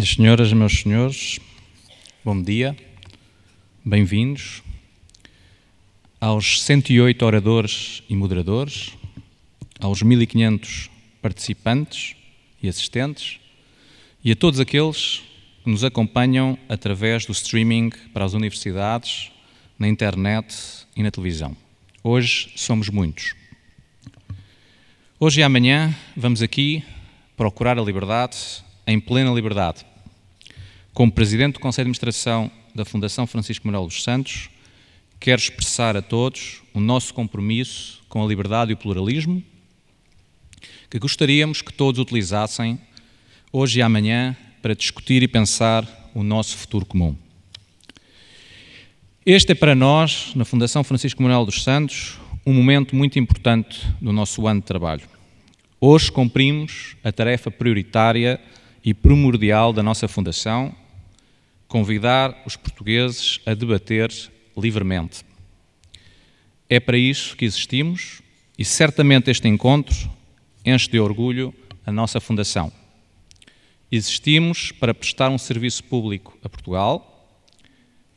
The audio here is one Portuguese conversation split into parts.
Minhas senhoras, meus senhores, bom dia, bem-vindos aos 108 oradores e moderadores, aos 1500 participantes e assistentes e a todos aqueles que nos acompanham através do streaming para as universidades, na internet e na televisão. Hoje somos muitos. Hoje e amanhã vamos aqui procurar a liberdade em plena liberdade. Como Presidente do Conselho de Administração da Fundação Francisco Manuel dos Santos, quero expressar a todos o nosso compromisso com a liberdade e o pluralismo, que gostaríamos que todos utilizassem hoje e amanhã para discutir e pensar o nosso futuro comum. Este é para nós, na Fundação Francisco Manuel dos Santos, um momento muito importante do nosso ano de trabalho. Hoje cumprimos a tarefa prioritária e primordial da nossa Fundação, convidar os portugueses a debater livremente. É para isso que existimos e certamente este encontro enche de orgulho a nossa Fundação. Existimos para prestar um serviço público a Portugal,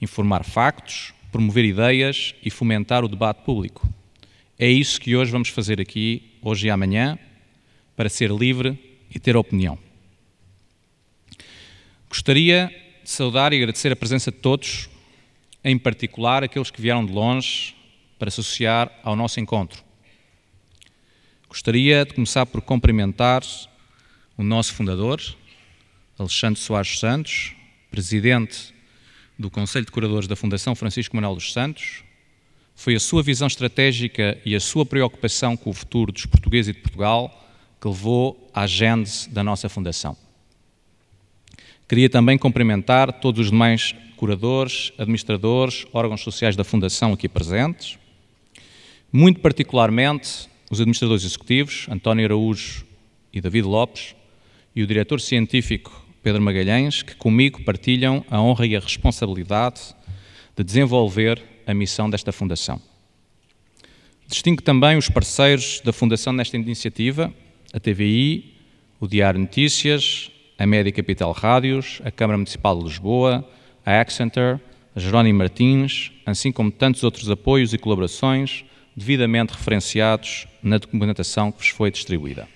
informar factos, promover ideias e fomentar o debate público. É isso que hoje vamos fazer aqui, hoje e amanhã, para ser livre e ter opinião. Gostaria de saudar e agradecer a presença de todos, em particular aqueles que vieram de longe para se associar ao nosso encontro. Gostaria de começar por cumprimentar o nosso fundador, Alexandre Soares Santos, Presidente do Conselho de Curadores da Fundação Francisco Manuel dos Santos. Foi a sua visão estratégica e a sua preocupação com o futuro dos portugueses e de Portugal que levou à gênese da nossa Fundação. Queria também cumprimentar todos os demais curadores, administradores, órgãos sociais da Fundação aqui presentes, muito particularmente os administradores executivos, António Araújo e David Lopes, e o diretor científico Pedro Magalhães, que comigo partilham a honra e a responsabilidade de desenvolver a missão desta Fundação. Distingo também os parceiros da Fundação nesta iniciativa, a TVI, o Diário Notícias, a Média Capital Rádios, a Câmara Municipal de Lisboa, a Accenture, a Jerónimo Martins, assim como tantos outros apoios e colaborações devidamente referenciados na documentação que vos foi distribuída.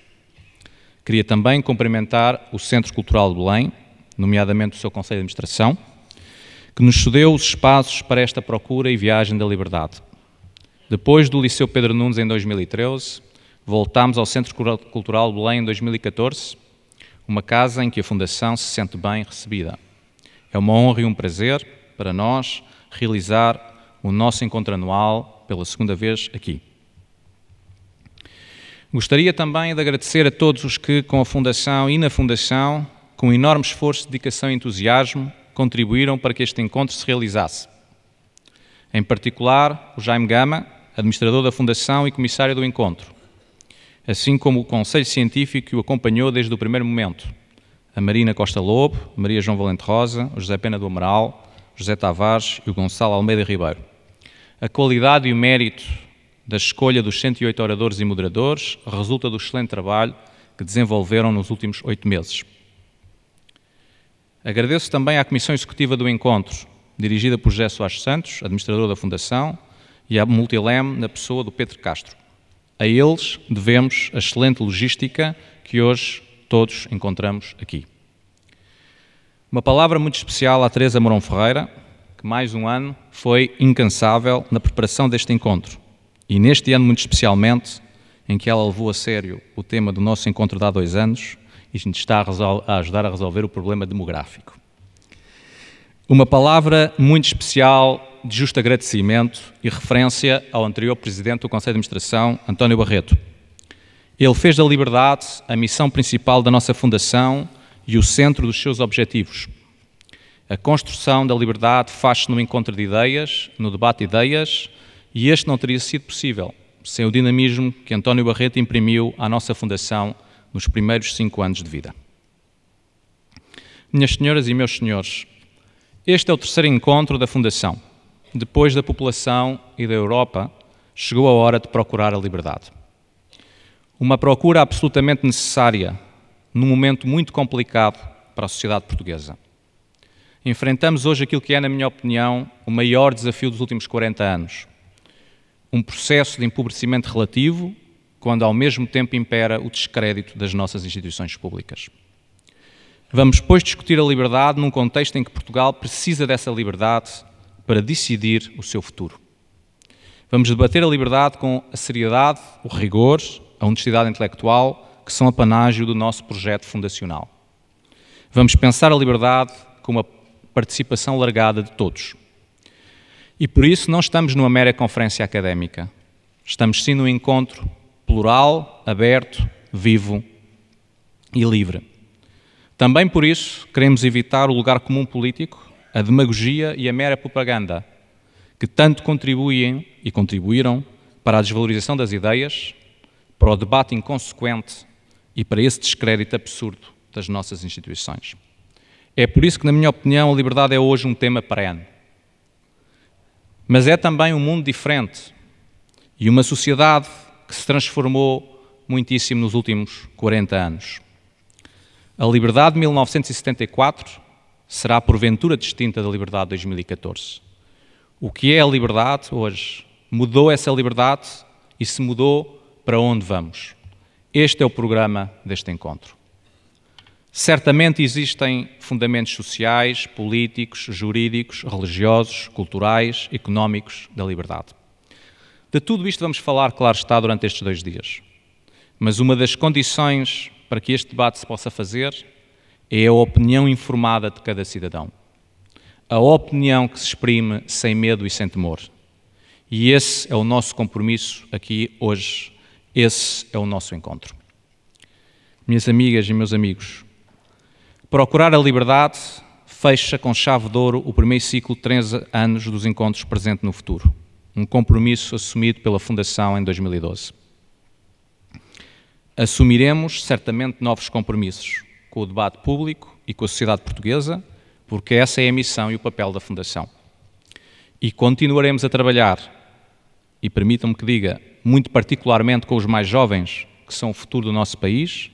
Queria também cumprimentar o Centro Cultural de Belém, nomeadamente o seu Conselho de Administração, que nos cedeu os espaços para esta procura e viagem da liberdade. Depois do Liceu Pedro Nunes em 2013, voltámos ao Centro Cultural de Belém em 2014, uma casa em que a Fundação se sente bem recebida. É uma honra e um prazer para nós realizar o nosso encontro anual pela segunda vez aqui. Gostaria também de agradecer a todos os que, com a Fundação e na Fundação, com enorme esforço, dedicação e entusiasmo, contribuíram para que este encontro se realizasse. Em particular, o Jaime Gama, administrador da Fundação e comissário do encontro, assim como o Conselho Científico que o acompanhou desde o primeiro momento, a Marina Costa Lobo, a Maria João Valente Rosa, o José Pena do Amaral, o José Tavares e o Gonçalo Almeida Ribeiro. A qualidade e o mérito da escolha dos 108 oradores e moderadores resulta do excelente trabalho que desenvolveram nos últimos 8 meses. Agradeço também à Comissão Executiva do Encontro, dirigida por José Soares Santos, administrador da Fundação, e à Multilem, na pessoa do Pedro Castro. A eles devemos a excelente logística que hoje todos encontramos aqui. Uma palavra muito especial à Teresa Mourão Ferreira, que mais um ano foi incansável na preparação deste encontro. E neste ano, muito especialmente, em que ela levou a sério o tema do nosso encontro de há 2 anos e nos está a ajudar a resolver o problema demográfico. Uma palavra muito especial de justo agradecimento e referência ao anterior Presidente do Conselho de Administração, António Barreto. Ele fez da liberdade a missão principal da nossa Fundação e o centro dos seus objetivos. A construção da liberdade faz-se no encontro de ideias, no debate de ideias, e este não teria sido possível sem o dinamismo que António Barreto imprimiu à nossa Fundação nos primeiros 5 anos de vida. Minhas senhoras e meus senhores, este é o 3º encontro da Fundação. Depois da população e da Europa, chegou a hora de procurar a liberdade. Uma procura absolutamente necessária, num momento muito complicado para a sociedade portuguesa. Enfrentamos hoje aquilo que é, na minha opinião, o maior desafio dos últimos 40 anos. Um processo de empobrecimento relativo, quando ao mesmo tempo impera o descrédito das nossas instituições públicas. Vamos, pois, discutir a liberdade num contexto em que Portugal precisa dessa liberdade para decidir o seu futuro. Vamos debater a liberdade com a seriedade, o rigor, a honestidade intelectual, que são apanágio do nosso projeto fundacional. Vamos pensar a liberdade com uma participação largada de todos. E por isso não estamos numa mera conferência académica. Estamos sim num encontro plural, aberto, vivo e livre. Também por isso queremos evitar o lugar comum político, a demagogia e a mera propaganda, que tanto contribuem e contribuíram para a desvalorização das ideias, para o debate inconsequente e para esse descrédito absurdo das nossas instituições. É por isso que, na minha opinião, a liberdade é hoje um tema perene. Mas é também um mundo diferente e uma sociedade que se transformou muitíssimo nos últimos 40 anos. A liberdade de 1974 será porventura distinta da liberdade de 2014. O que é a liberdade hoje? Mudou essa liberdade e se mudou, para onde vamos? Este é o programa deste encontro. Certamente existem fundamentos sociais, políticos, jurídicos, religiosos, culturais, económicos da liberdade. De tudo isto vamos falar, claro está, durante estes 2 dias. Mas uma das condições para que este debate se possa fazer é a opinião informada de cada cidadão. A opinião que se exprime sem medo e sem temor. E esse é o nosso compromisso aqui hoje. Esse é o nosso encontro. Minhas amigas e meus amigos, procurar a liberdade fecha com chave de ouro o primeiro ciclo de 13 anos dos encontros presente no futuro. Um compromisso assumido pela Fundação em 2012. Assumiremos certamente novos compromissos com o debate público e com a sociedade portuguesa, porque essa é a missão e o papel da Fundação. E continuaremos a trabalhar, e permitam-me que diga, muito particularmente com os mais jovens, que são o futuro do nosso país,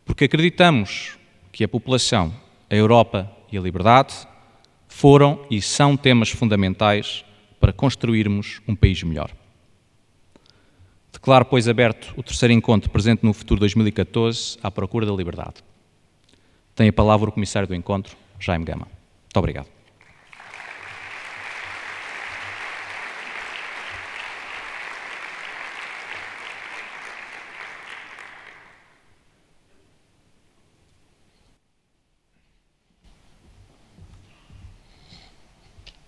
porque acreditamos que a população, a Europa e a liberdade foram e são temas fundamentais para construirmos um país melhor. Declaro, pois, aberto o terceiro encontro presente no Futuro 2014 à procura da liberdade. Tem a palavra o Comissário do Encontro, Jaime Gama. Muito obrigado.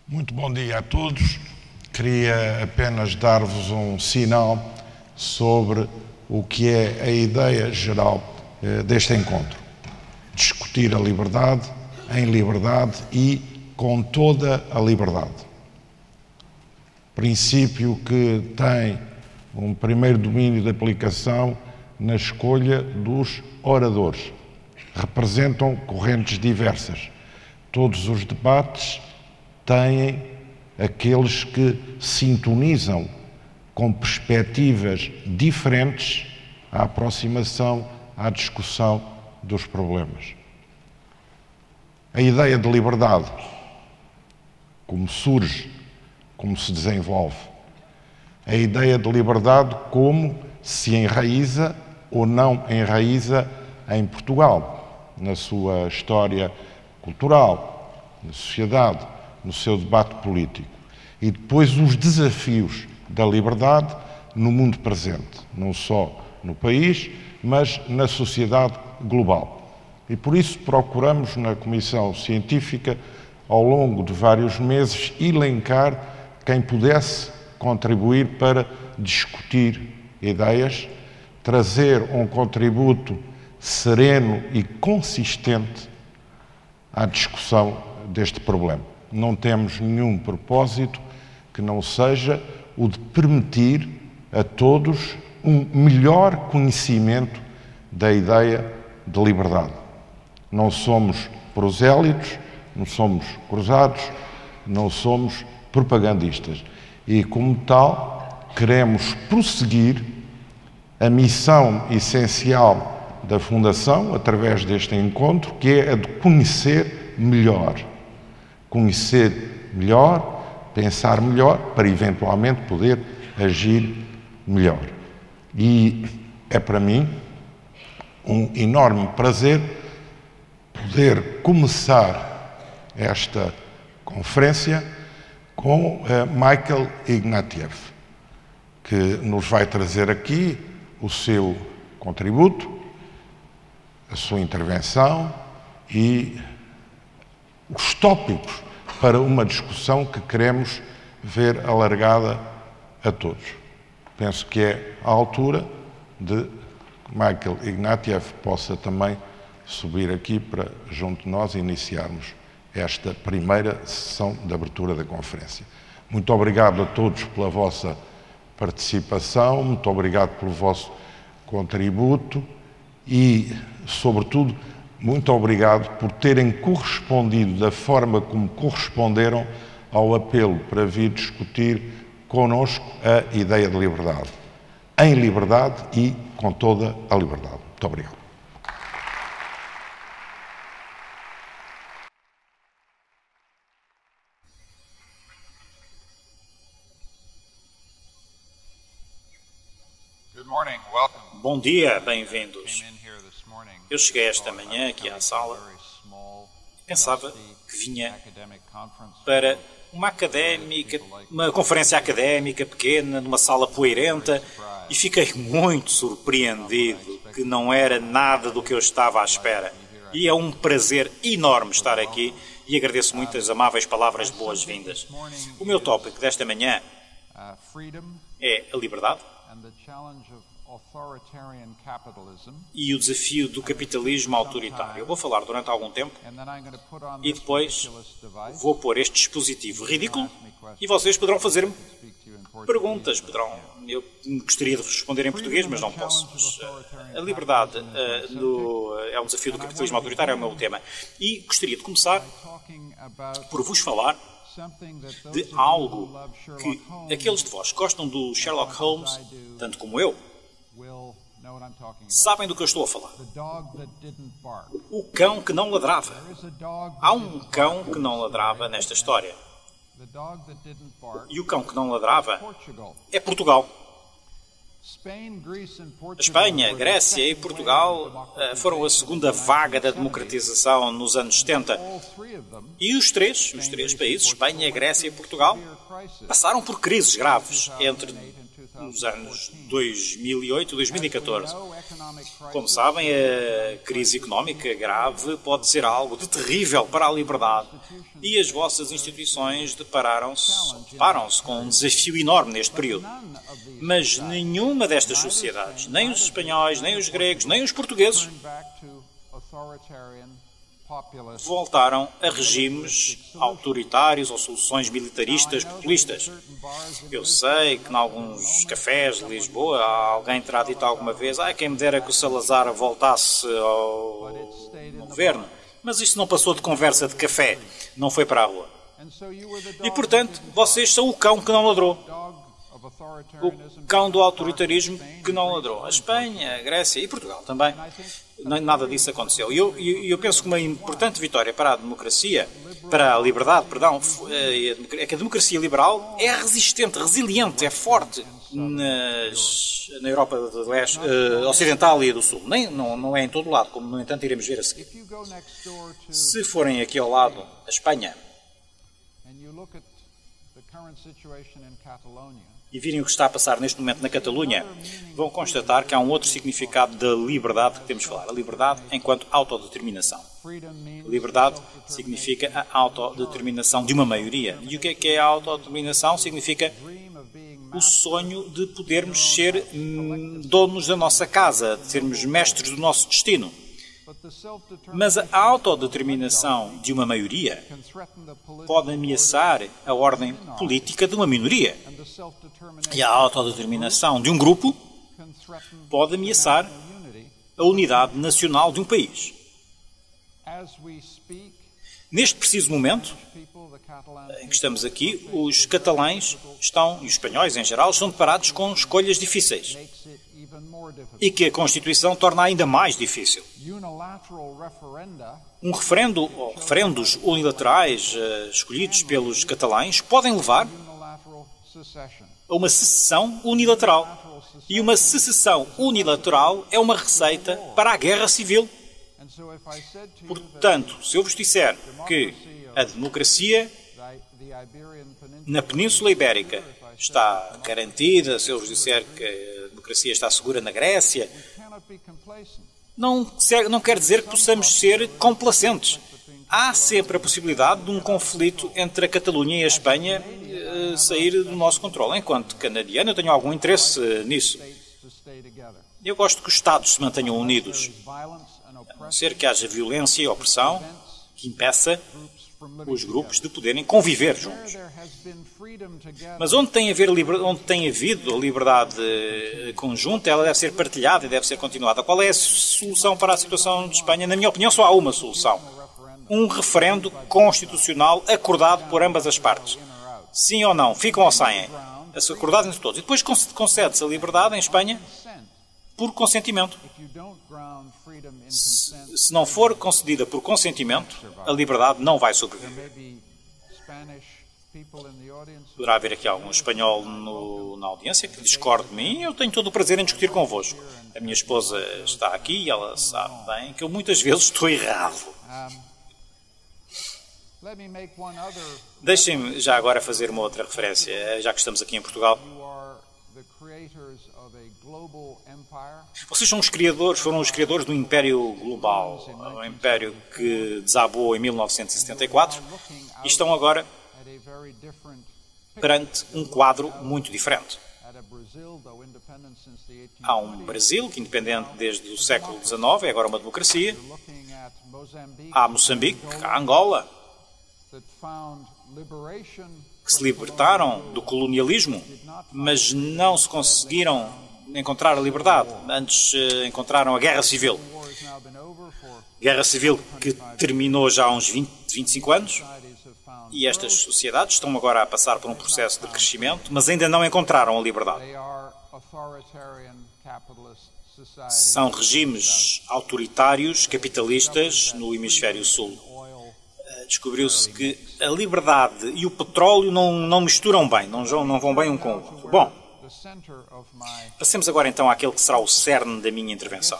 Muito bom dia a todos. Queria apenas dar-vos um sinal sobre o que é a ideia geral deste encontro. Discutir a liberdade, em liberdade e com toda a liberdade. Princípio que tem um primeiro domínio de aplicação na escolha dos oradores. Representam correntes diversas. Todos os debates têm aqueles que sintonizam com perspectivas diferentes à aproximação, à discussão dos problemas. A ideia de liberdade, como surge, como se desenvolve. A ideia de liberdade como se enraiza ou não enraiza em Portugal, na sua história cultural, na sociedade, no seu debate político. E depois os desafios da liberdade no mundo presente, não só no país, mas na sociedade global. E por isso procuramos, na Comissão Científica, ao longo de vários meses, elencar quem pudesse contribuir para discutir ideias, trazer um contributo sereno e consistente à discussão deste problema. Não temos nenhum propósito que não seja o de permitir a todos um melhor conhecimento da ideia de liberdade. Não somos prosélitos, não somos cruzados, não somos propagandistas. E, como tal, queremos prosseguir a missão essencial da Fundação, através deste encontro, que é a de conhecer melhor. Conhecer melhor, pensar melhor, para eventualmente poder agir melhor. E é para mim um enorme prazer poder começar esta conferência com Michael Ignatieff, que nos vai trazer aqui o seu contributo, a sua intervenção e os tópicos para uma discussão que queremos ver alargada a todos. Penso que é a altura de Michael Ignatieff possa também subir aqui para, junto de nós, iniciarmos esta primeira sessão de abertura da conferência. Muito obrigado a todos pela vossa participação, muito obrigado pelo vosso contributo e, sobretudo, muito obrigado por terem correspondido da forma como corresponderam ao apelo para vir discutir connosco a ideia de liberdade. Em liberdade e com toda a liberdade. Muito obrigado. Bom dia, bem-vindos. Eu cheguei esta manhã aqui à sala e pensava que vinha para uma conferência académica pequena, numa sala poeirenta, e fiquei muito surpreendido que não era nada do que eu estava à espera. E é um prazer enorme estar aqui e agradeço muito as amáveis palavras de boas-vindas. O meu tópico desta manhã é a liberdade e o desafio do capitalismo autoritário. Eu vou falar durante algum tempo e depois vou pôr este dispositivo ridículo e vocês poderão fazer-me perguntas. Eu gostaria de responder em português, mas não posso. A liberdade é um desafio do capitalismo autoritário, é o meu tema. E gostaria de começar por vos falar de algo que aqueles de vós que gostam do Sherlock Holmes, tanto como eu, sabem do que eu estou a falar. O cão que não ladrava. Há um cão que não ladrava nesta história. E o cão que não ladrava é Portugal. A Espanha, a Grécia e Portugal foram a segunda vaga da democratização nos anos 70. E os três países, Espanha, Grécia e Portugal, passaram por crises graves entre os anos 2008 e 2014. Como sabem, a crise económica grave pode ser algo de terrível para a liberdade e as vossas instituições deparam-se com um desafio enorme neste período. Mas nenhuma destas sociedades, nem os espanhóis, nem os gregos, nem os portugueses, voltaram a regimes autoritários ou soluções militaristas populistas. Eu sei que em alguns cafés de Lisboa alguém terá dito alguma vez quem me dera que o Salazar voltasse ao governo. Mas isto não passou de conversa de café, não foi para a rua. E, portanto, vocês são o cão que não ladrou. O cão do autoritarismo que não ladrou. A Espanha, a Grécia e Portugal também. Nada disso aconteceu. E eu penso que uma importante vitória para a democracia, para a liberdade, é que a democracia liberal é resistente, resiliente, é forte na Europa do Leste, Ocidental e do Sul. Não é em todo lado, como no entanto iremos ver a seguir. Se forem aqui ao lado a Espanha e virem o que está a passar neste momento na Catalunha, vão constatar que há um outro significado da liberdade que temos de falar. A liberdade enquanto autodeterminação. Liberdade significa a autodeterminação de uma maioria. E o que é a autodeterminação? Significa o sonho de podermos ser donos da nossa casa, de sermos mestres do nosso destino. Mas a autodeterminação de uma maioria pode ameaçar a ordem política de uma minoria. E a autodeterminação de um grupo pode ameaçar a unidade nacional de um país. Neste preciso momento em que estamos aqui, os catalães e os espanhóis em geral estão deparados com escolhas difíceis. e que a Constituição torna ainda mais difícil. Um referendo ou referendos unilaterais escolhidos pelos catalães podem levar a uma secessão unilateral. E uma secessão unilateral é uma receita para a guerra civil. Portanto, se eu vos disser que a democracia na Península Ibérica está garantida, se eu vos disser que a democracia está segura na Grécia, não quer dizer que possamos ser complacentes. Há sempre a possibilidade de um conflito entre a Catalunha e a Espanha sair do nosso controle. Enquanto canadiano, eu tenho algum interesse nisso. Eu gosto que os Estados se mantenham unidos, a não ser que haja violência e opressão que impeça os grupos de poderem conviver juntos. Mas onde tem havido a liberdade conjunta, ela deve ser partilhada e deve ser continuada. Qual é a solução para a situação de Espanha? Na minha opinião, só há uma solução. Um referendo constitucional acordado por ambas as partes. Sim ou não? Ficam ou saem? Acordado entre todos. E depois concede-se a liberdade em Espanha por consentimento. Se não for concedida por consentimento, a liberdade não vai sobreviver. Poderá haver aqui algum espanhol na audiência que discorde de mim. Eu tenho todo o prazer em discutir convosco. A minha esposa está aqui e ela sabe bem que eu muitas vezes estou errado. Deixem-me já agora fazer uma outra referência, já que estamos aqui em Portugal. Vocês foram os criadores do Império Global, um império que desabou em 1974 e estão agora perante um quadro muito diferente. Há um Brasil que, independente desde o século XIX, é agora uma democracia. Há Moçambique, há Angola, que se libertaram do colonialismo, mas não se conseguiram encontrar a liberdade. Antes encontraram a Guerra Civil. Guerra Civil que terminou já há uns 25 anos. E estas sociedades estão agora a passar por um processo de crescimento, mas ainda não encontraram a liberdade. São regimes autoritários, capitalistas, no hemisfério sul. Descobriu-se que a liberdade e o petróleo não misturam bem, não vão bem um com o outro. Bom, passemos agora então àquele que será o cerne da minha intervenção.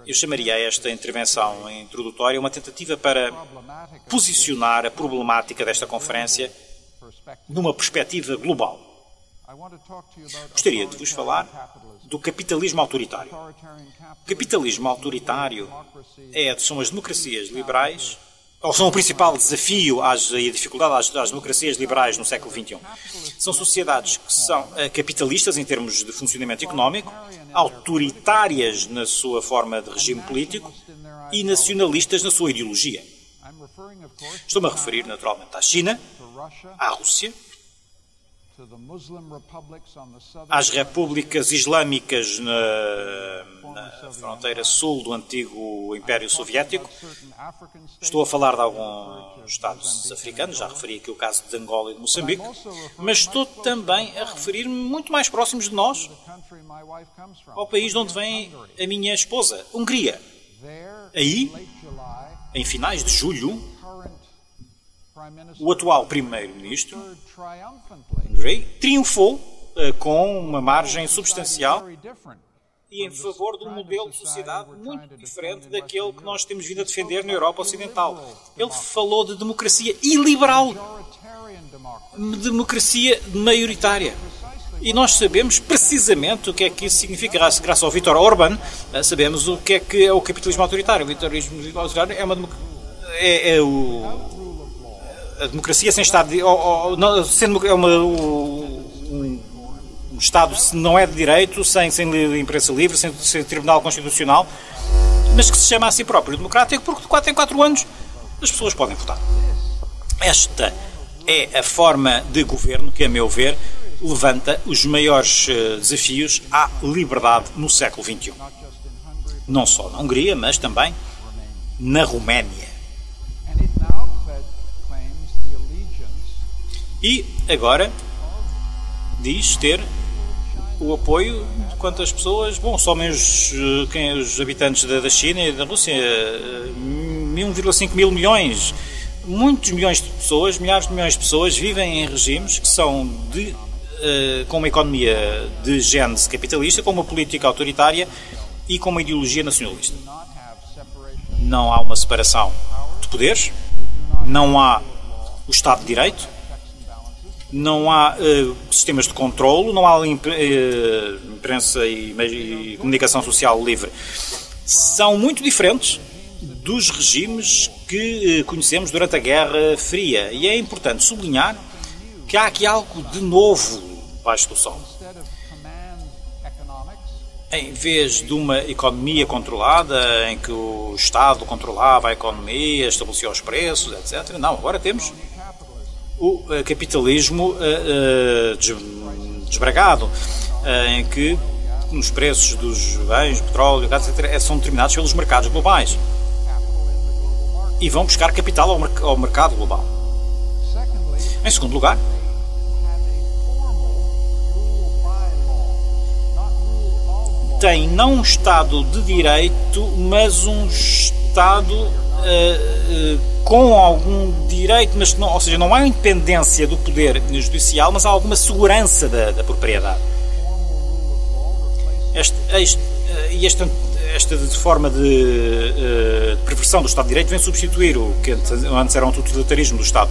Eu chamaria esta intervenção introdutória uma tentativa para posicionar a problemática desta conferência numa perspectiva global. Gostaria de vos falar do capitalismo autoritário. O capitalismo autoritário são as democracias liberais, ou são o principal desafio e a dificuldade às democracias liberais no século XXI. São sociedades que são capitalistas em termos de funcionamento económico, autoritárias na sua forma de regime político e nacionalistas na sua ideologia. Estou-me a referir, naturalmente, à China, à Rússia, às repúblicas islâmicas na fronteira sul do antigo Império Soviético. Estou a falar de alguns Estados africanos, já referi aqui o caso de Angola e de Moçambique, mas estou também a referir-me muito mais próximos de nós, ao país de onde vem a minha esposa, Hungria. Aí, em finais de julho, o atual primeiro-ministro triunfou com uma margem substancial e em favor de um modelo de sociedade muito diferente daquele que nós temos vindo a defender na Europa Ocidental. Ele falou de democracia iliberal, democracia maioritária. E nós sabemos precisamente o que é que isso significa. Graças ao Viktor Orbán, sabemos o que é o capitalismo autoritário. O capitalismo autoritário a democracia sem Estado, um Estado não é de direito, sem imprensa livre, sem Tribunal Constitucional, mas que se chama a si próprio democrático, porque de 4 em 4 anos as pessoas podem votar. Esta é a forma de governo que, a meu ver, levanta os maiores desafios à liberdade no século XXI. Não só na Hungria, mas também na Roménia. E agora diz ter o apoio de quantas pessoas? Bom, somem os habitantes da China e da Rússia, 1,5 mil milhões. Muitos milhões de pessoas, milhares de milhões de pessoas vivem em regimes que são com uma economia de gênese capitalista, com uma política autoritária e com uma ideologia nacionalista. Não há uma separação de poderes, não há o Estado de Direito, não há sistemas de controlo, não há imprensa e comunicação social livre. São muito diferentes dos regimes que conhecemos durante a Guerra Fria. E é importante sublinhar que há aqui algo de novo debaixo do sol. Em vez de uma economia controlada, em que o Estado controlava a economia, estabelecia os preços, etc. Não, agora temos o capitalismo desbragado, em que os preços dos bens, petróleo, etc., são determinados pelos mercados globais e vão buscar capital ao mercado global. Em segundo lugar, tem não um Estado de Direito, mas um Estado com algum direito, mas não, ou seja, não há independência do poder judicial, mas há alguma segurança da propriedade. Esta forma de perversão do Estado de Direito vem substituir o que antes era um totalitarismo do Estado.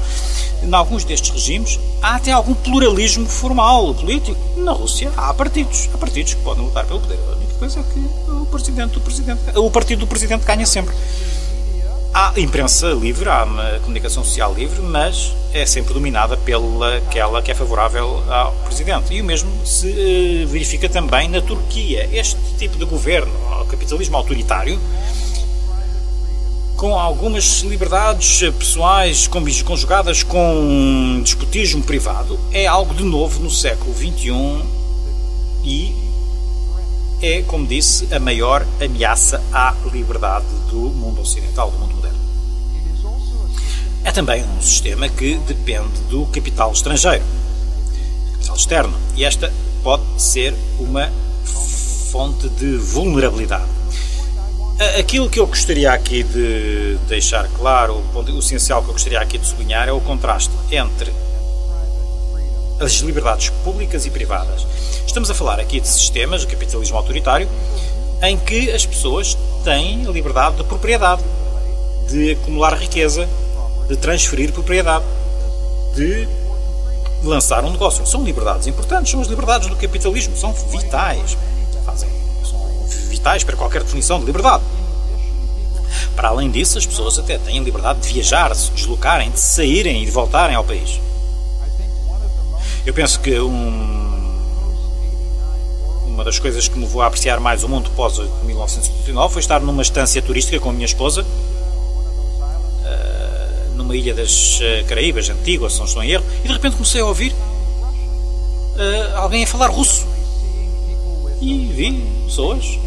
Em alguns destes regimes há até algum pluralismo formal, político. Na Rússia há partidos que podem lutar pelo poder. A única coisa é que o partido do presidente ganha sempre. Há imprensa livre, há uma comunicação social livre, mas é sempre dominada pelaquela que é favorável ao presidente. E o mesmo se verifica também na Turquia. Este tipo de governo, o capitalismo autoritário, com algumas liberdades pessoais conjugadas com despotismo privado, é algo de novo no século XXI e é, como disse, a maior ameaça à liberdade do mundo ocidental, do mundo moderno. É também um sistema que depende do capital estrangeiro, capital externo, e esta pode ser uma fonte de vulnerabilidade. Aquilo que eu gostaria aqui de deixar claro, o essencial que eu gostaria aqui de sublinhar é o contraste entre as liberdades públicas e privadas. Estamos a falar aqui de sistemas de capitalismo autoritário em que as pessoas têm a liberdade de propriedade, de acumular riqueza, de transferir propriedade, de lançar um negócio. São liberdades importantes, são as liberdades do capitalismo, são vitais. São vitais para qualquer definição de liberdade. Para além disso, as pessoas até têm a liberdade de viajar, de se deslocarem, de saírem e de voltarem ao país. Eu penso que uma das coisas que me levou a apreciar mais o mundo pós-1979 foi estar numa estância turística com a minha esposa, numa ilha das Caraíbas, Antigua, se não estou em erro, e de repente comecei a ouvir alguém a falar russo. E vi pessoas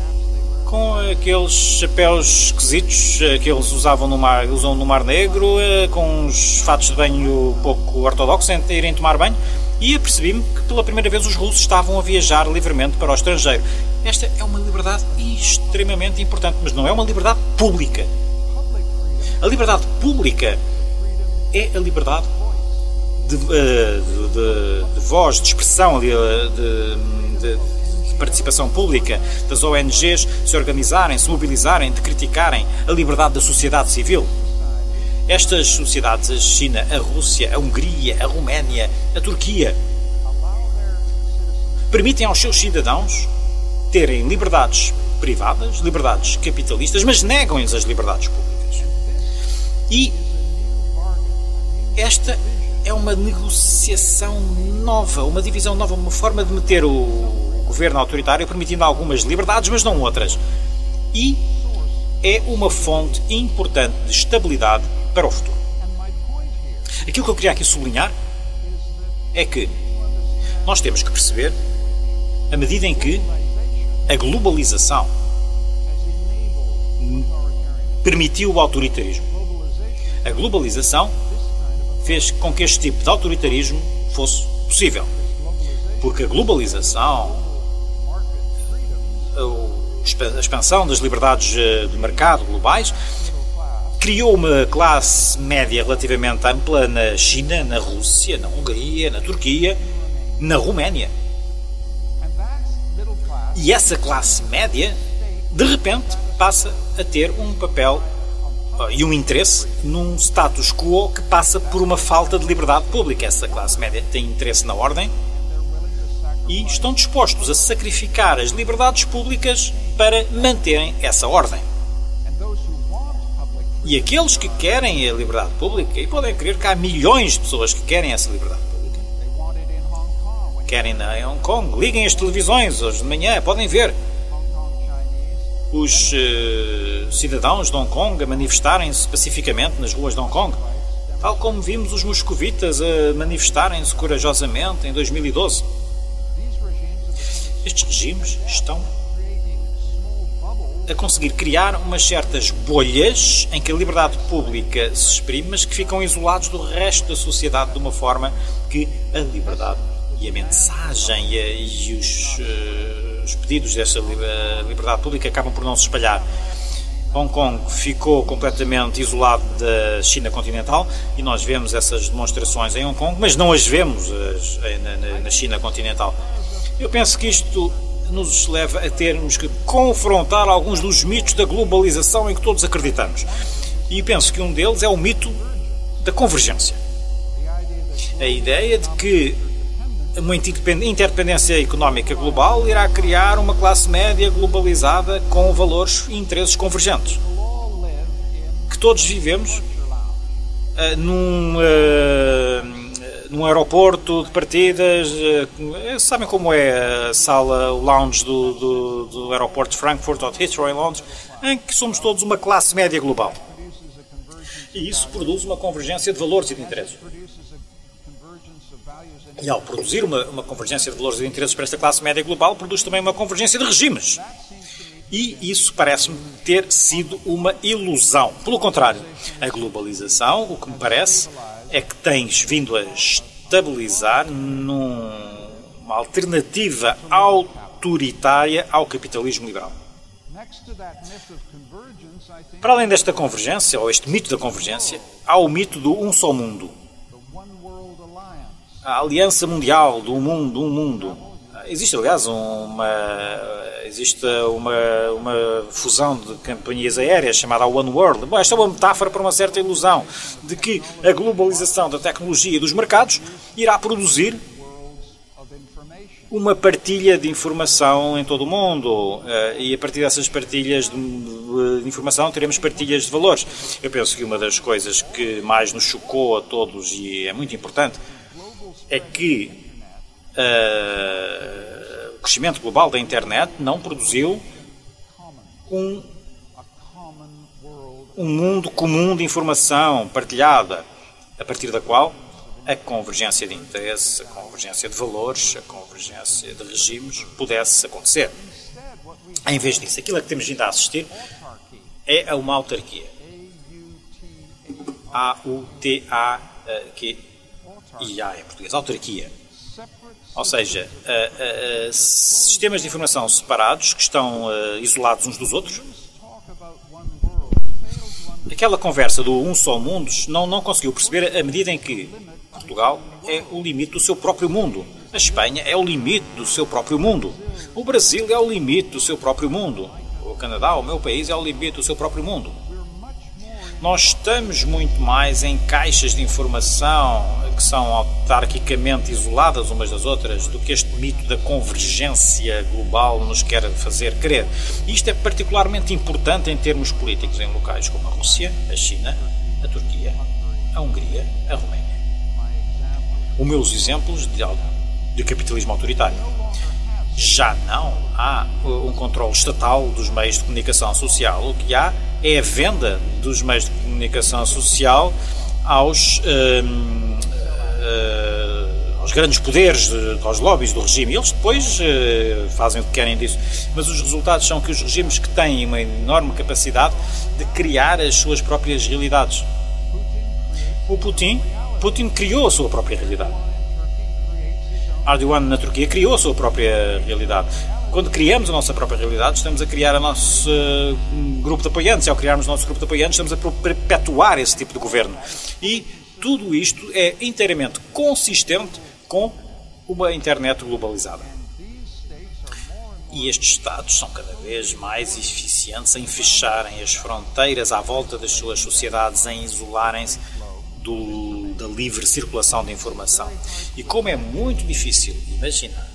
com aqueles chapéus esquisitos que eles usam no Mar Negro, com uns fatos de banho pouco ortodoxos, em irem tomar banho, e apercebi-me que pela primeira vez os russos estavam a viajar livremente para o estrangeiro. Esta é uma liberdade extremamente importante, mas não é uma liberdade pública. A liberdade pública é a liberdade de voz, de expressão, de participação pública, das ONGs se organizarem, se mobilizarem, de criticarem a liberdade da sociedade civil. Estas sociedades, a China, a Rússia, a Hungria, a Roménia, a Turquia, permitem aos seus cidadãos terem liberdades privadas, liberdades capitalistas, mas negam-lhes as liberdades públicas. E esta é uma negociação nova, uma divisão nova, uma forma de meter o governo autoritário permitindo algumas liberdades, mas não outras. E é uma fonte importante de estabilidade para o futuro. Aquilo que eu queria aqui sublinhar é que nós temos que perceber a medida em que a globalização permitiu o autoritarismo. A globalização fez com que este tipo de autoritarismo fosse possível. Porque a globalização a expansão das liberdades de mercado globais, criou uma classe média relativamente ampla na China, na Rússia, na Hungria, na Turquia, na Roménia. E essa classe média, de repente, passa a ter um papel e um interesse num status quo que passa por uma falta de liberdade pública. Essa classe média tem interesse na ordem e estão dispostos a sacrificar as liberdades públicas para manterem essa ordem. E aqueles que querem a liberdade pública, e podem crer que há milhões de pessoas que querem essa liberdade pública, querem em Hong Kong, liguem as televisões hoje de manhã, podem ver os cidadãos de Hong Kong a manifestarem-se pacificamente nas ruas de Hong Kong, tal como vimos os moscovitas a manifestarem-se corajosamente em 2012. Estes regimes estão a conseguir criar umas certas bolhas em que a liberdade pública se exprime, mas que ficam isolados do resto da sociedade de uma forma que a liberdade e a mensagem e os pedidos desta liberdade pública acabam por não se espalhar. Hong Kong ficou completamente isolado da China continental e nós vemos essas demonstrações em Hong Kong, mas não as vemos na China continental. Eu penso que isto nos leva a termos que confrontar alguns dos mitos da globalização em que todos acreditamos. E penso que um deles é o mito da convergência. A ideia de que uma interdependência económica global irá criar uma classe média globalizada com valores e interesses convergentes. Que todos vivemos num aeroporto de partidas, sabem como é a sala, o lounge do aeroporto de Frankfurt ou de Heathrow em Londres, em que somos todos uma classe média global. E isso produz uma convergência de valores e de interesses. E ao produzir uma convergência de valores e de interesses para esta classe média global, produz também uma convergência de regimes. E isso parece-me ter sido uma ilusão. Pelo contrário, a globalização, o que me parece, é que tens vindo a estabilizar numa alternativa autoritária ao capitalismo liberal. Para além desta convergência, ou este mito da convergência, há o mito do um só mundo. A aliança mundial do mundo. Existe, aliás, uma fusão de companhias aéreas chamada One World. Bom, esta é uma metáfora para uma certa ilusão de que a globalização da tecnologia e dos mercados irá produzir uma partilha de informação em todo o mundo e a partir dessas partilhas de informação teremos partilhas de valores. Eu penso que uma das coisas que mais nos chocou a todos e é muito importante é que o crescimento global da internet não produziu um mundo comum de informação partilhada, a partir da qual a convergência de interesses, a convergência de valores, a convergência de regimes pudesse acontecer. Em vez disso, aquilo a que temos vindo a assistir é a uma autarquia. A-U-T-A-Q-I-A em português. Autarquia. Ou seja, sistemas de informação separados que estão isolados uns dos outros. Aquela conversa do um só mundo não conseguiu perceber a medida em que Portugal é o limite do seu próprio mundo. A Espanha é o limite do seu próprio mundo. O Brasil é o limite do seu próprio mundo. O Canadá, o meu país, é o limite do seu próprio mundo. Nós estamos muito mais em caixas de informação que são autarquicamente isoladas umas das outras do que este mito da convergência global nos quer fazer crer. E isto é particularmente importante em termos políticos em locais como a Rússia, a China, a Turquia, a Hungria, a Roménia. Os meus exemplos de capitalismo autoritário. Já não há um controle estatal dos meios de comunicação social. O que há é a venda dos meios de comunicação social aos grandes poderes, aos lobbies do regime. E eles depois fazem o que querem disso. Mas os resultados são que os regimes que têm uma enorme capacidade de criar as suas próprias realidades. O Putin criou a sua própria realidade. Erdogan na Turquia criou a sua própria realidade. Quando criamos a nossa própria realidade, estamos a criar o nosso grupo de apoiantes. Ao criarmos o nosso grupo de apoiantes, estamos a perpetuar esse tipo de governo. E tudo isto é inteiramente consistente com uma internet globalizada. E estes Estados são cada vez mais eficientes em fecharem as fronteiras à volta das suas sociedades, em isolarem-se da livre circulação de informação. E como é muito difícil imaginar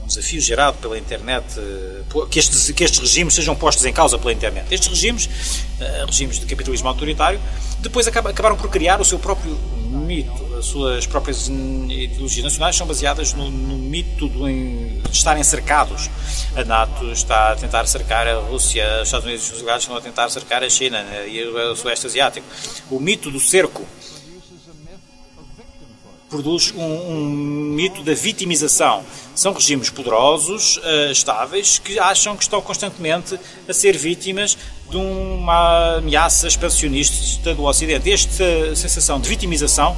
um desafio gerado pela internet, que estes regimes sejam postos em causa pela internet. Estes regimes de capitalismo autoritário, depois acabaram por criar o seu próprio mito. As suas próprias ideologias nacionais são baseadas no mito de estarem cercados. A NATO está a tentar cercar a Rússia, os Estados Unidos e os aliados estão a tentar cercar a China e o Sudeste Asiático. O mito do cerco produz um mito da vitimização. São regimes poderosos, estáveis, que acham que estão constantemente a ser vítimas de uma ameaça expansionista do Ocidente. Esta sensação de vitimização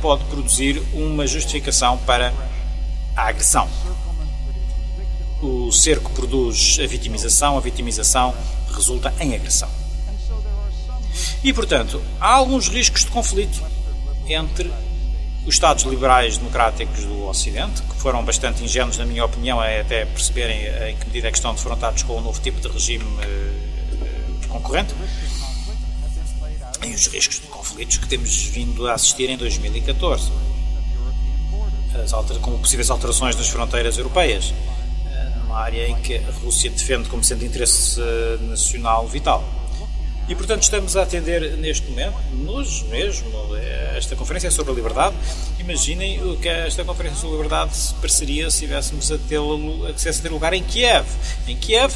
pode produzir uma justificação para a agressão. O cerco produz a vitimização resulta em agressão. E, portanto, há alguns riscos de conflito entre os Estados liberais democráticos do Ocidente, que foram bastante ingênuos, na minha opinião, até perceberem em que medida é que estão defrontados com um novo tipo de regime concorrente, e os riscos de conflitos que temos vindo a assistir em 2014, como possíveis alterações nas fronteiras europeias, numa área em que a Rússia defende como sendo de interesse nacional vital. E, portanto, estamos a atender neste momento, hoje mesmo, esta conferência é sobre a liberdade. Imaginem o que esta conferência sobre a liberdade se pareceria se estivéssemos a ter lugar em Kiev. Em Kiev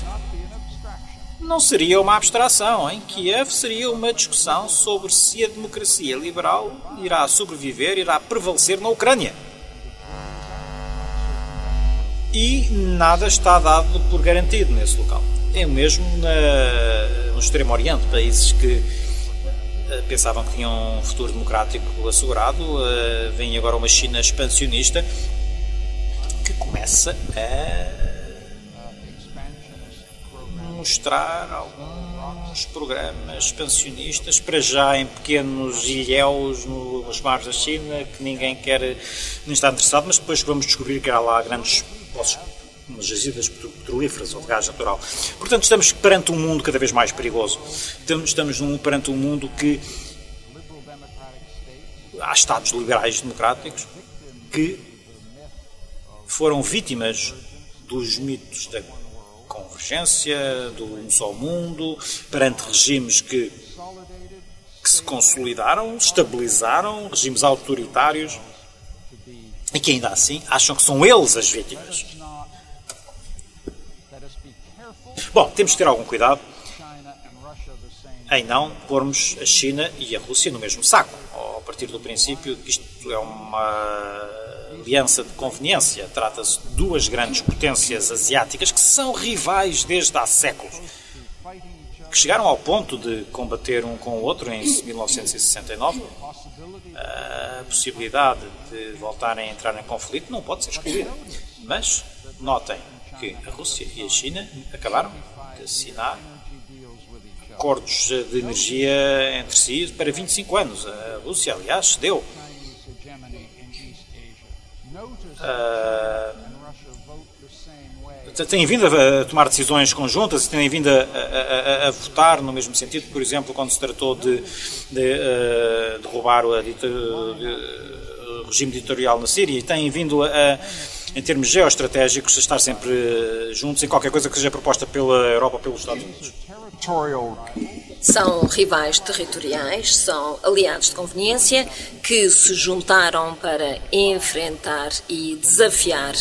não seria uma abstração, em Kiev seria uma discussão sobre se a democracia liberal irá sobreviver, irá prevalecer na Ucrânia. E nada está dado por garantido nesse local. É o mesmo no Extremo Oriente, países que pensavam que tinham um futuro democrático assegurado, vem agora uma China expansionista que começa a mostrar alguns programas expansionistas, para já em pequenos ilhéus nos mares da China, que ninguém quer nem está interessado, mas depois vamos descobrir que há lá grandes poços, umas jazidas petrolíferas ou de gás natural. Portanto, estamos perante um mundo cada vez mais perigoso. Estamos perante um mundo que há Estados liberais democráticos que foram vítimas dos mitos da convergência, do um só mundo, perante regimes que se consolidaram, estabilizaram, regimes autoritários, e que ainda assim acham que são eles as vítimas. Bom, temos que ter algum cuidado em não pormos a China e a Rússia no mesmo saco, a partir do princípio que isto é uma aliança de conveniência. Trata-se de duas grandes potências asiáticas que são rivais desde há séculos, que chegaram ao ponto de combater um com o outro em 1969. A possibilidade de voltarem a entrar em conflito não pode ser excluída. Mas notem que a Rússia e a China acabaram de assinar acordos de energia entre si para 25 anos. A Rússia, aliás, cedeu. Têm vindo a tomar decisões conjuntas e têm vindo a votar no mesmo sentido. Por exemplo, quando se tratou de derrubar o regime ditatorial na Síria, e têm vindo em termos geoestratégicos, a estar sempre juntos em qualquer coisa que seja proposta pela Europa ou pelos Estados Unidos. São rivais territoriais, são aliados de conveniência que se juntaram para enfrentar e desafiar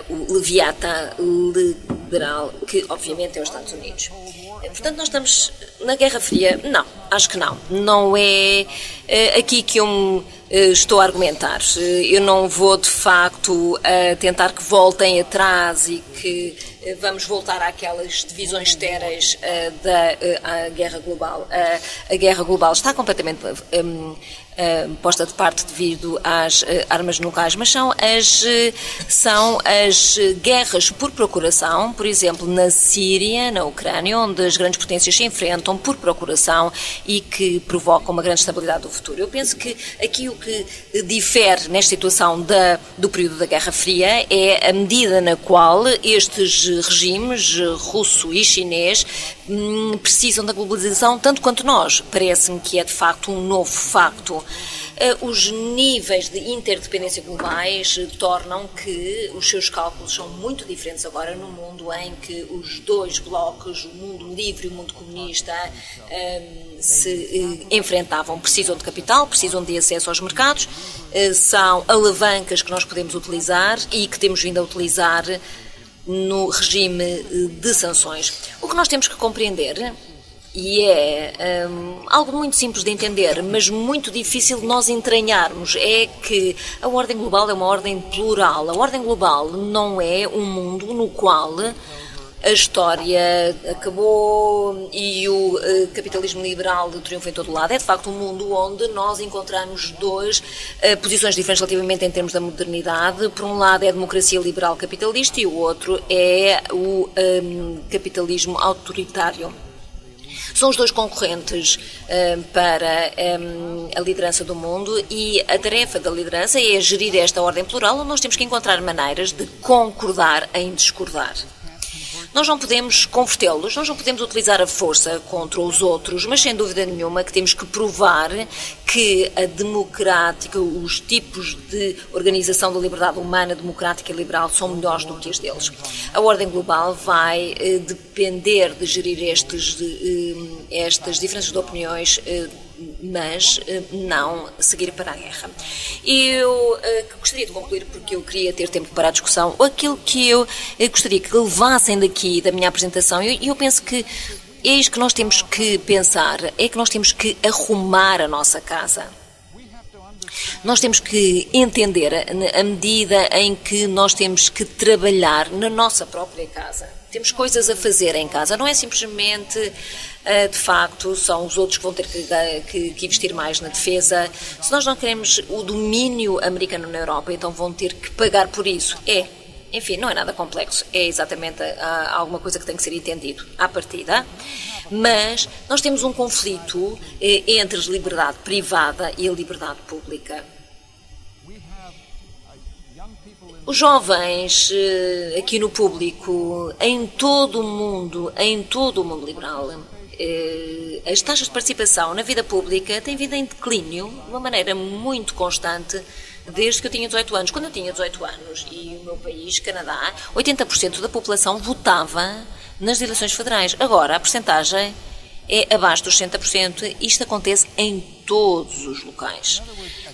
o Leviatã liberal, que obviamente é os Estados Unidos. Portanto, nós estamos na Guerra Fria? Não, acho que não. Não é aqui que estou a argumentar. Eu não vou, de facto, tentar que voltem atrás e que vamos voltar àquelas divisões estéreis da guerra global. A guerra global está completamente posta de parte devido às armas nucleares, mas são as guerras por procuração, por exemplo, na Síria, na Ucrânia, onde as grandes potências se enfrentam por procuração e que provocam uma grande estabilidade do futuro. Eu penso que aqui o que difere nesta situação do período da Guerra Fria é a medida na qual estes regimes, russo e chinês, precisam da globalização tanto quanto nós. Parece-me que é de facto um novo facto. Os níveis de interdependência globais tornam que os seus cálculos são muito diferentes agora no mundo em que os dois blocos, o mundo livre e o mundo comunista, se enfrentavam. Precisam de capital, precisam de acesso aos mercados, são alavancas que nós podemos utilizar e que temos vindo a utilizar no regime de sanções. O que nós temos que compreender, e é algo muito simples de entender, mas muito difícil de nós entranharmos, é que a ordem global é uma ordem plural. A ordem global não é um mundo no qual a história acabou e o capitalismo liberal triunfa em todo lado. É de facto um mundo onde nós encontramos duas posições diferentes relativamente em termos da modernidade. Por um lado é a democracia liberal capitalista e o outro é o capitalismo autoritário. São os dois concorrentes para a liderança do mundo e a tarefa da liderança é gerir esta ordem plural, onde nós temos que encontrar maneiras de concordar em discordar. Nós não podemos convertê-los, nós não podemos utilizar a força contra os outros, mas sem dúvida nenhuma que temos que provar que a democrática, os tipos de organização da liberdade humana, democrática e liberal são melhores do que as deles. A ordem global vai depender de gerir estas diferenças de opiniões, mas não seguir para a guerra. Eu gostaria de concluir, porque eu queria ter tempo para a discussão, aquilo que eu gostaria que levassem daqui da minha apresentação, e eu penso que é isto que nós temos que pensar, é que nós temos que arrumar a nossa casa. Nós temos que entender a medida em que nós temos que trabalhar na nossa própria casa. Temos coisas a fazer em casa, não é simplesmente, de facto, são os outros que vão ter que investir mais na defesa. Se nós não queremos o domínio americano na Europa, então vão ter que pagar por isso. Enfim, não é nada complexo, é exatamente alguma coisa que tem que ser entendido à partida. Mas nós temos um conflito entre a liberdade privada e a liberdade pública. Os jovens aqui no público, em todo o mundo liberal, as taxas de participação na vida pública têm vindo em declínio de uma maneira muito constante desde que eu tinha 18 anos. Quando eu tinha 18 anos e o meu país, Canadá, 80% da população votava nas eleições federais. Agora a percentagem é abaixo dos 60%. Isto acontece em todos os locais.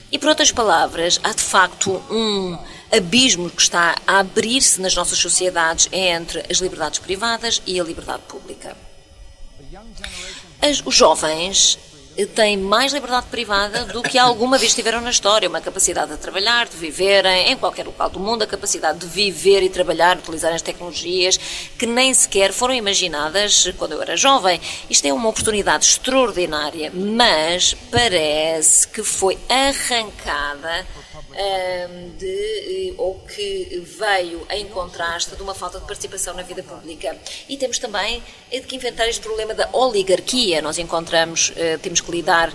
E por outras palavras, há de facto um abismo que está a abrir-se nas nossas sociedades entre as liberdades privadas e a liberdade pública. Os jovens têm mais liberdade privada do que alguma vez tiveram na história, uma capacidade de trabalhar, de viver em qualquer local do mundo, a capacidade de viver e trabalhar, utilizar as tecnologias que nem sequer foram imaginadas quando eu era jovem. Isto é uma oportunidade extraordinária, mas parece que foi arrancada ou que veio em contraste de uma falta de participação na vida pública. E temos também de que enfrentar este problema da oligarquia. Nós temos que lidar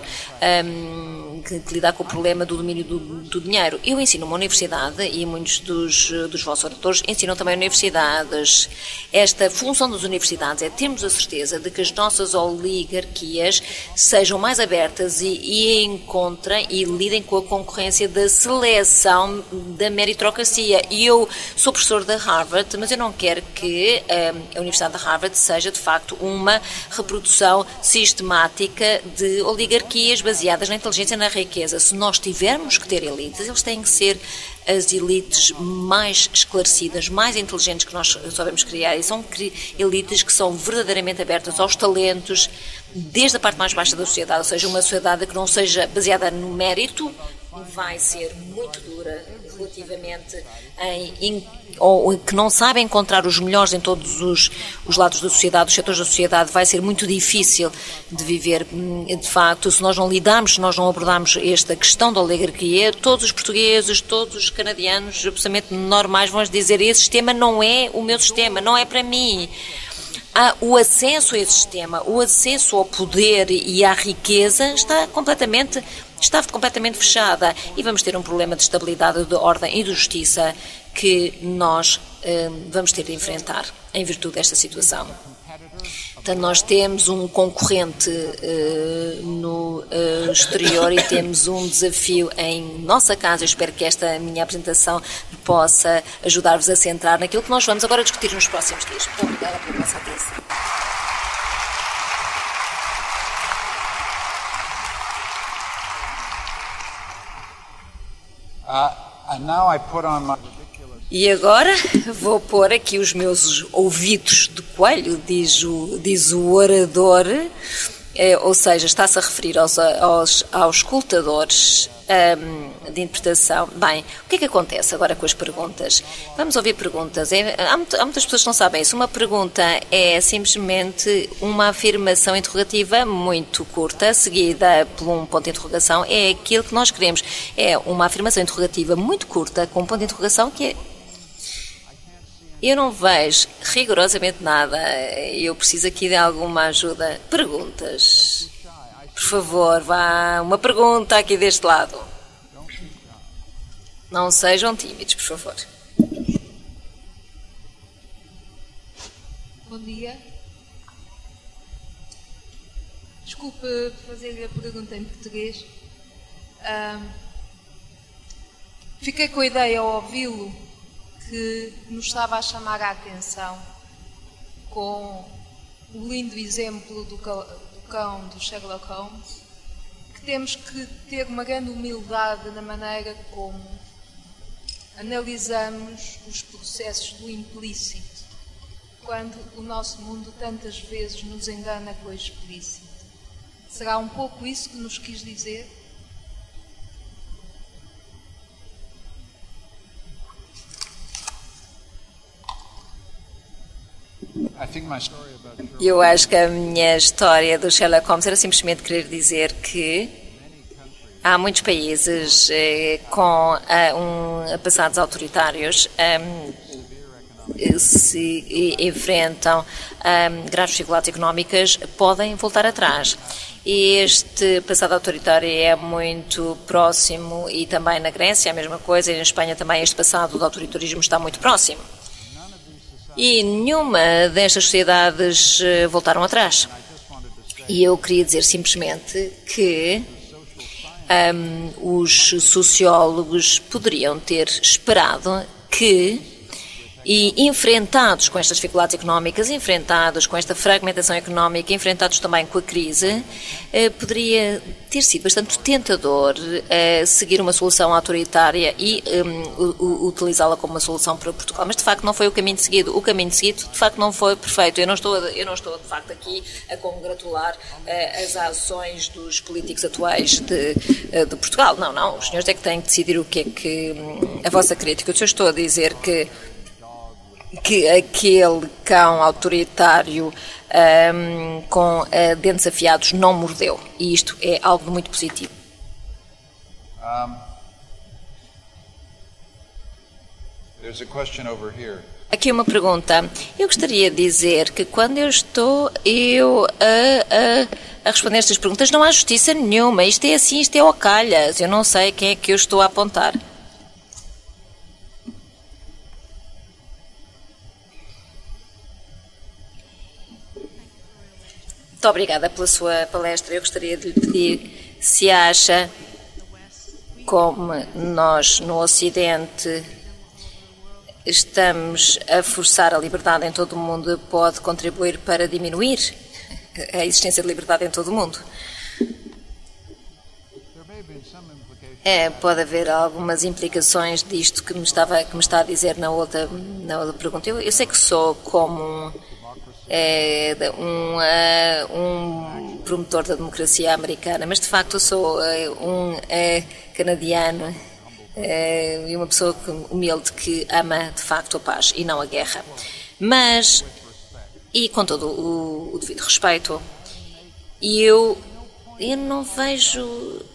com o problema do domínio do dinheiro. Eu ensino uma universidade e muitos dos vossos oradores ensinam também universidades. Esta função das universidades é termos a certeza de que as nossas oligarquias sejam mais abertas e encontrem e lidem com a concorrência da seleção da meritocracia. E eu sou professor da Harvard, mas eu não quero que a Universidade de Harvard seja de facto uma reprodução sistemática de oligarquias baseadas na inteligência e na riqueza. Se nós tivermos que ter elites, eles têm que ser as elites mais esclarecidas, mais inteligentes que nós sabemos criar, e são elites que são verdadeiramente abertas aos talentos desde a parte mais baixa da sociedade, ou seja, uma sociedade que não seja baseada no mérito, vai ser muito dura relativamente ou que não sabe encontrar os melhores em todos os lados da sociedade, os setores da sociedade, vai ser muito difícil de viver. De facto, se nós não lidarmos, se nós não abordarmos esta questão da oligarquia, todos os portugueses, todos os canadianos absolutamente normais vão dizer: esse sistema não é o meu sistema, não é para mim. O acesso a esse sistema, o acesso ao poder e à riqueza está completamente fechada, e vamos ter um problema de estabilidade, de ordem e de justiça que nós vamos ter de enfrentar em virtude desta situação. Portanto, nós temos um concorrente no exterior e temos um desafio em nossa casa. Eu espero que esta minha apresentação possa ajudar-vos a centrar naquilo que nós vamos agora discutir nos próximos dias. Muito obrigada pela vossa atenção. E agora vou pôr aqui os meus ouvidos de coelho, diz o orador, ou seja, está-se a referir aos escutadores de interpretação. Bem, o que é que acontece agora com as perguntas? Vamos ouvir perguntas. Há muitas pessoas que não sabem isso. Uma pergunta é simplesmente uma afirmação interrogativa muito curta, seguida por um ponto de interrogação. É aquilo que nós queremos. É uma afirmação interrogativa muito curta, com um ponto de interrogação que é... Eu não vejo rigorosamente nada. Eu preciso aqui de alguma ajuda. Perguntas. Por favor, vá. Uma pergunta aqui deste lado. Não sejam tímidos, por favor. Bom dia. Desculpe fazer-lhe a pergunta em português. Fiquei com a ideia ao ouvi-lo que nos estava a chamar a atenção com o lindo exemplo do cão do Sherlock Holmes, que temos que ter uma grande humildade na maneira como analisamos os processos do implícito, quando o nosso mundo tantas vezes nos engana com o explícito. Será um pouco isso que nos quis dizer? Eu acho que a minha história do Sherlock Holmes era simplesmente querer dizer que há muitos países com passados autoritários se enfrentam graves dificuldades económicas, podem voltar atrás. Este passado autoritário é muito próximo, e também na Grécia a mesma coisa, e na Espanha também este passado do autoritarismo está muito próximo. E nenhuma destas sociedades voltaram atrás. E eu queria dizer simplesmente que os sociólogos poderiam ter esperado que, e enfrentados com estas dificuldades económicas, enfrentados com esta fragmentação económica, enfrentados também com a crise, poderia ter sido bastante tentador seguir uma solução autoritária e utilizá-la como uma solução para Portugal. Mas, de facto, não foi o caminho seguido. O caminho seguido, de facto, não foi perfeito. Eu não estou de facto, aqui a congratular as ações dos políticos atuais de Portugal. Não. Os senhores é que têm que decidir o que é que... a vossa crítica. Eu só estou a dizer que aquele cão autoritário com dentes afiados não mordeu. E isto é algo muito positivo. Aqui uma pergunta. Eu gostaria de dizer que quando eu estou a responder estas perguntas, não há justiça nenhuma. Isto é assim, isto é ao calhas. Eu não sei quem é que eu estou a apontar. Muito obrigada pela sua palestra. Eu gostaria de lhe pedir se acha, como nós no Ocidente estamos a forçar a liberdade em todo o mundo, pode contribuir para diminuir a existência de liberdade em todo o mundo. Pode haver algumas implicações disto que me está a dizer na outra pergunta. Eu sei que sou como um promotor da democracia americana, mas de facto eu sou um canadiano e uma pessoa humilde que ama de facto a paz e não a guerra. Mas, e com todo o devido respeito, eu não vejo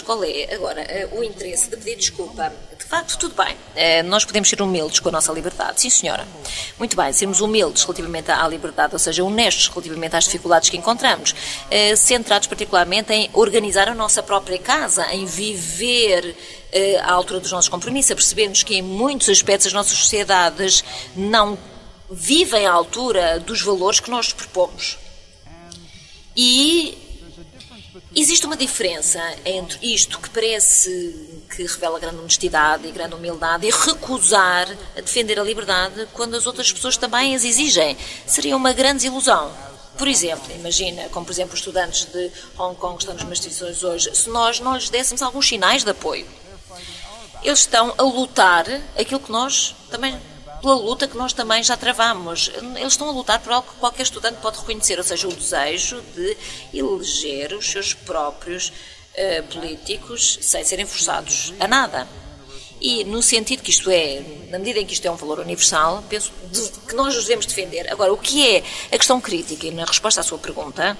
qual é agora o interesse de pedir desculpa. De facto, tudo bem, nós podemos ser humildes com a nossa liberdade, sim senhora. Muito bem, sermos humildes relativamente à liberdade, ou seja, honestos relativamente às dificuldades que encontramos, centrados particularmente em organizar a nossa própria casa, em viver à altura dos nossos compromissos, a percebermos que em muitos aspectos as nossas sociedades não vivem à altura dos valores que nós nos propomos. E existe uma diferença entre isto que parece que revela grande honestidade e grande humildade e recusar a defender a liberdade quando as outras pessoas também as exigem. Seria uma grande ilusão. Por exemplo, imagina, como por exemplo os estudantes de Hong Kong que estão nas manifestações hoje, se nós não lhes dessemos alguns sinais de apoio. Eles estão a lutar aquilo que nós também, pela luta que nós também já travamos. Eles estão a lutar por algo que qualquer estudante pode reconhecer, ou seja, o desejo de eleger os seus próprios políticos sem serem forçados a nada. E no sentido que isto é, na medida em que isto é um valor universal, penso que nós os devemos defender. Agora, o que é a questão crítica, e na resposta à sua pergunta,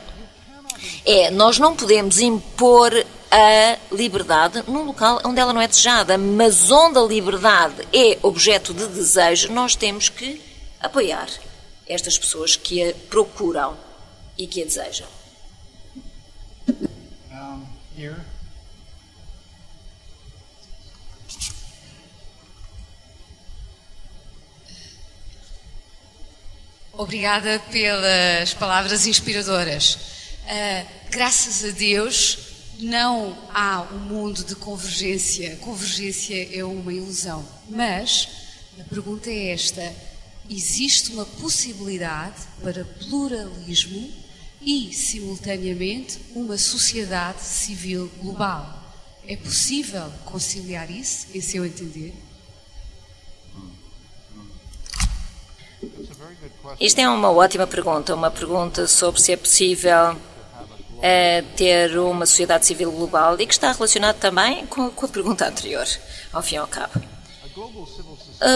nós não podemos impor a liberdade num local onde ela não é desejada, mas onde a liberdade é objeto de desejo, nós temos que apoiar estas pessoas que a procuram e que a desejam. Here. Obrigada pelas palavras inspiradoras. Graças a Deus, não há um mundo de convergência. Convergência é uma ilusão. Mas a pergunta é esta: existe uma possibilidade para pluralismo e, simultaneamente, uma sociedade civil global? É possível conciliar isso, em seu entender? Isto é uma ótima pergunta, sobre se é possível ter uma sociedade civil global e que está relacionado também com a pergunta anterior, ao fim e ao cabo.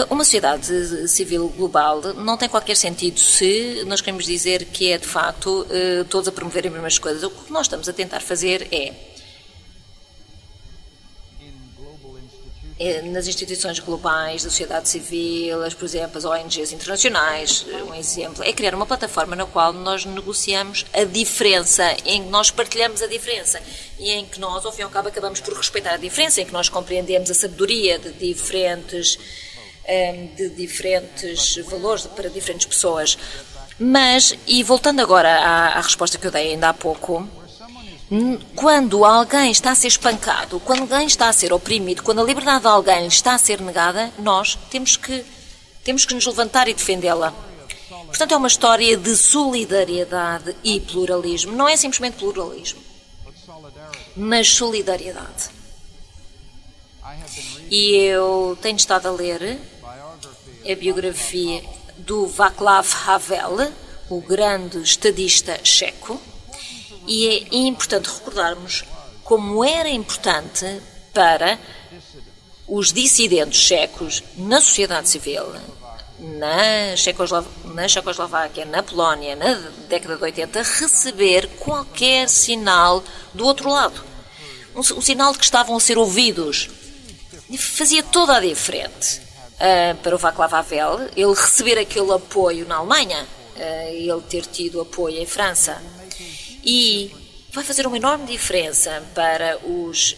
Uma sociedade civil global não tem qualquer sentido se nós queremos dizer que é, de facto, todos a promoverem as mesmas coisas. O que nós estamos a tentar fazer nas instituições globais da sociedade civil, por exemplo, as ONGs internacionais, um exemplo, é criar uma plataforma na qual nós negociamos a diferença, em que nós partilhamos a diferença e em que nós, ao fim e ao cabo, acabamos por respeitar a diferença, em que nós compreendemos a sabedoria de diferentes valores para diferentes pessoas. Mas, e voltando agora à resposta que eu dei ainda há pouco, quando alguém está a ser espancado, quando alguém está a ser oprimido, quando a liberdade de alguém está a ser negada, nós temos que nos levantar e defendê-la. Portanto, é uma história de solidariedade e pluralismo. Não é simplesmente pluralismo, mas solidariedade. E eu tenho estado a ler a biografia do Václav Havel, o grande estadista checo, e é importante recordarmos como era importante para os dissidentes checos na sociedade civil, na Checoslováquia, na Polónia, na década de 80, receber qualquer sinal do outro lado. Um sinal de que estavam a ser ouvidos. E fazia toda a diferença para o Václav Havel ele receber aquele apoio na Alemanha, ele ter tido apoio em França. E vai fazer uma enorme diferença para os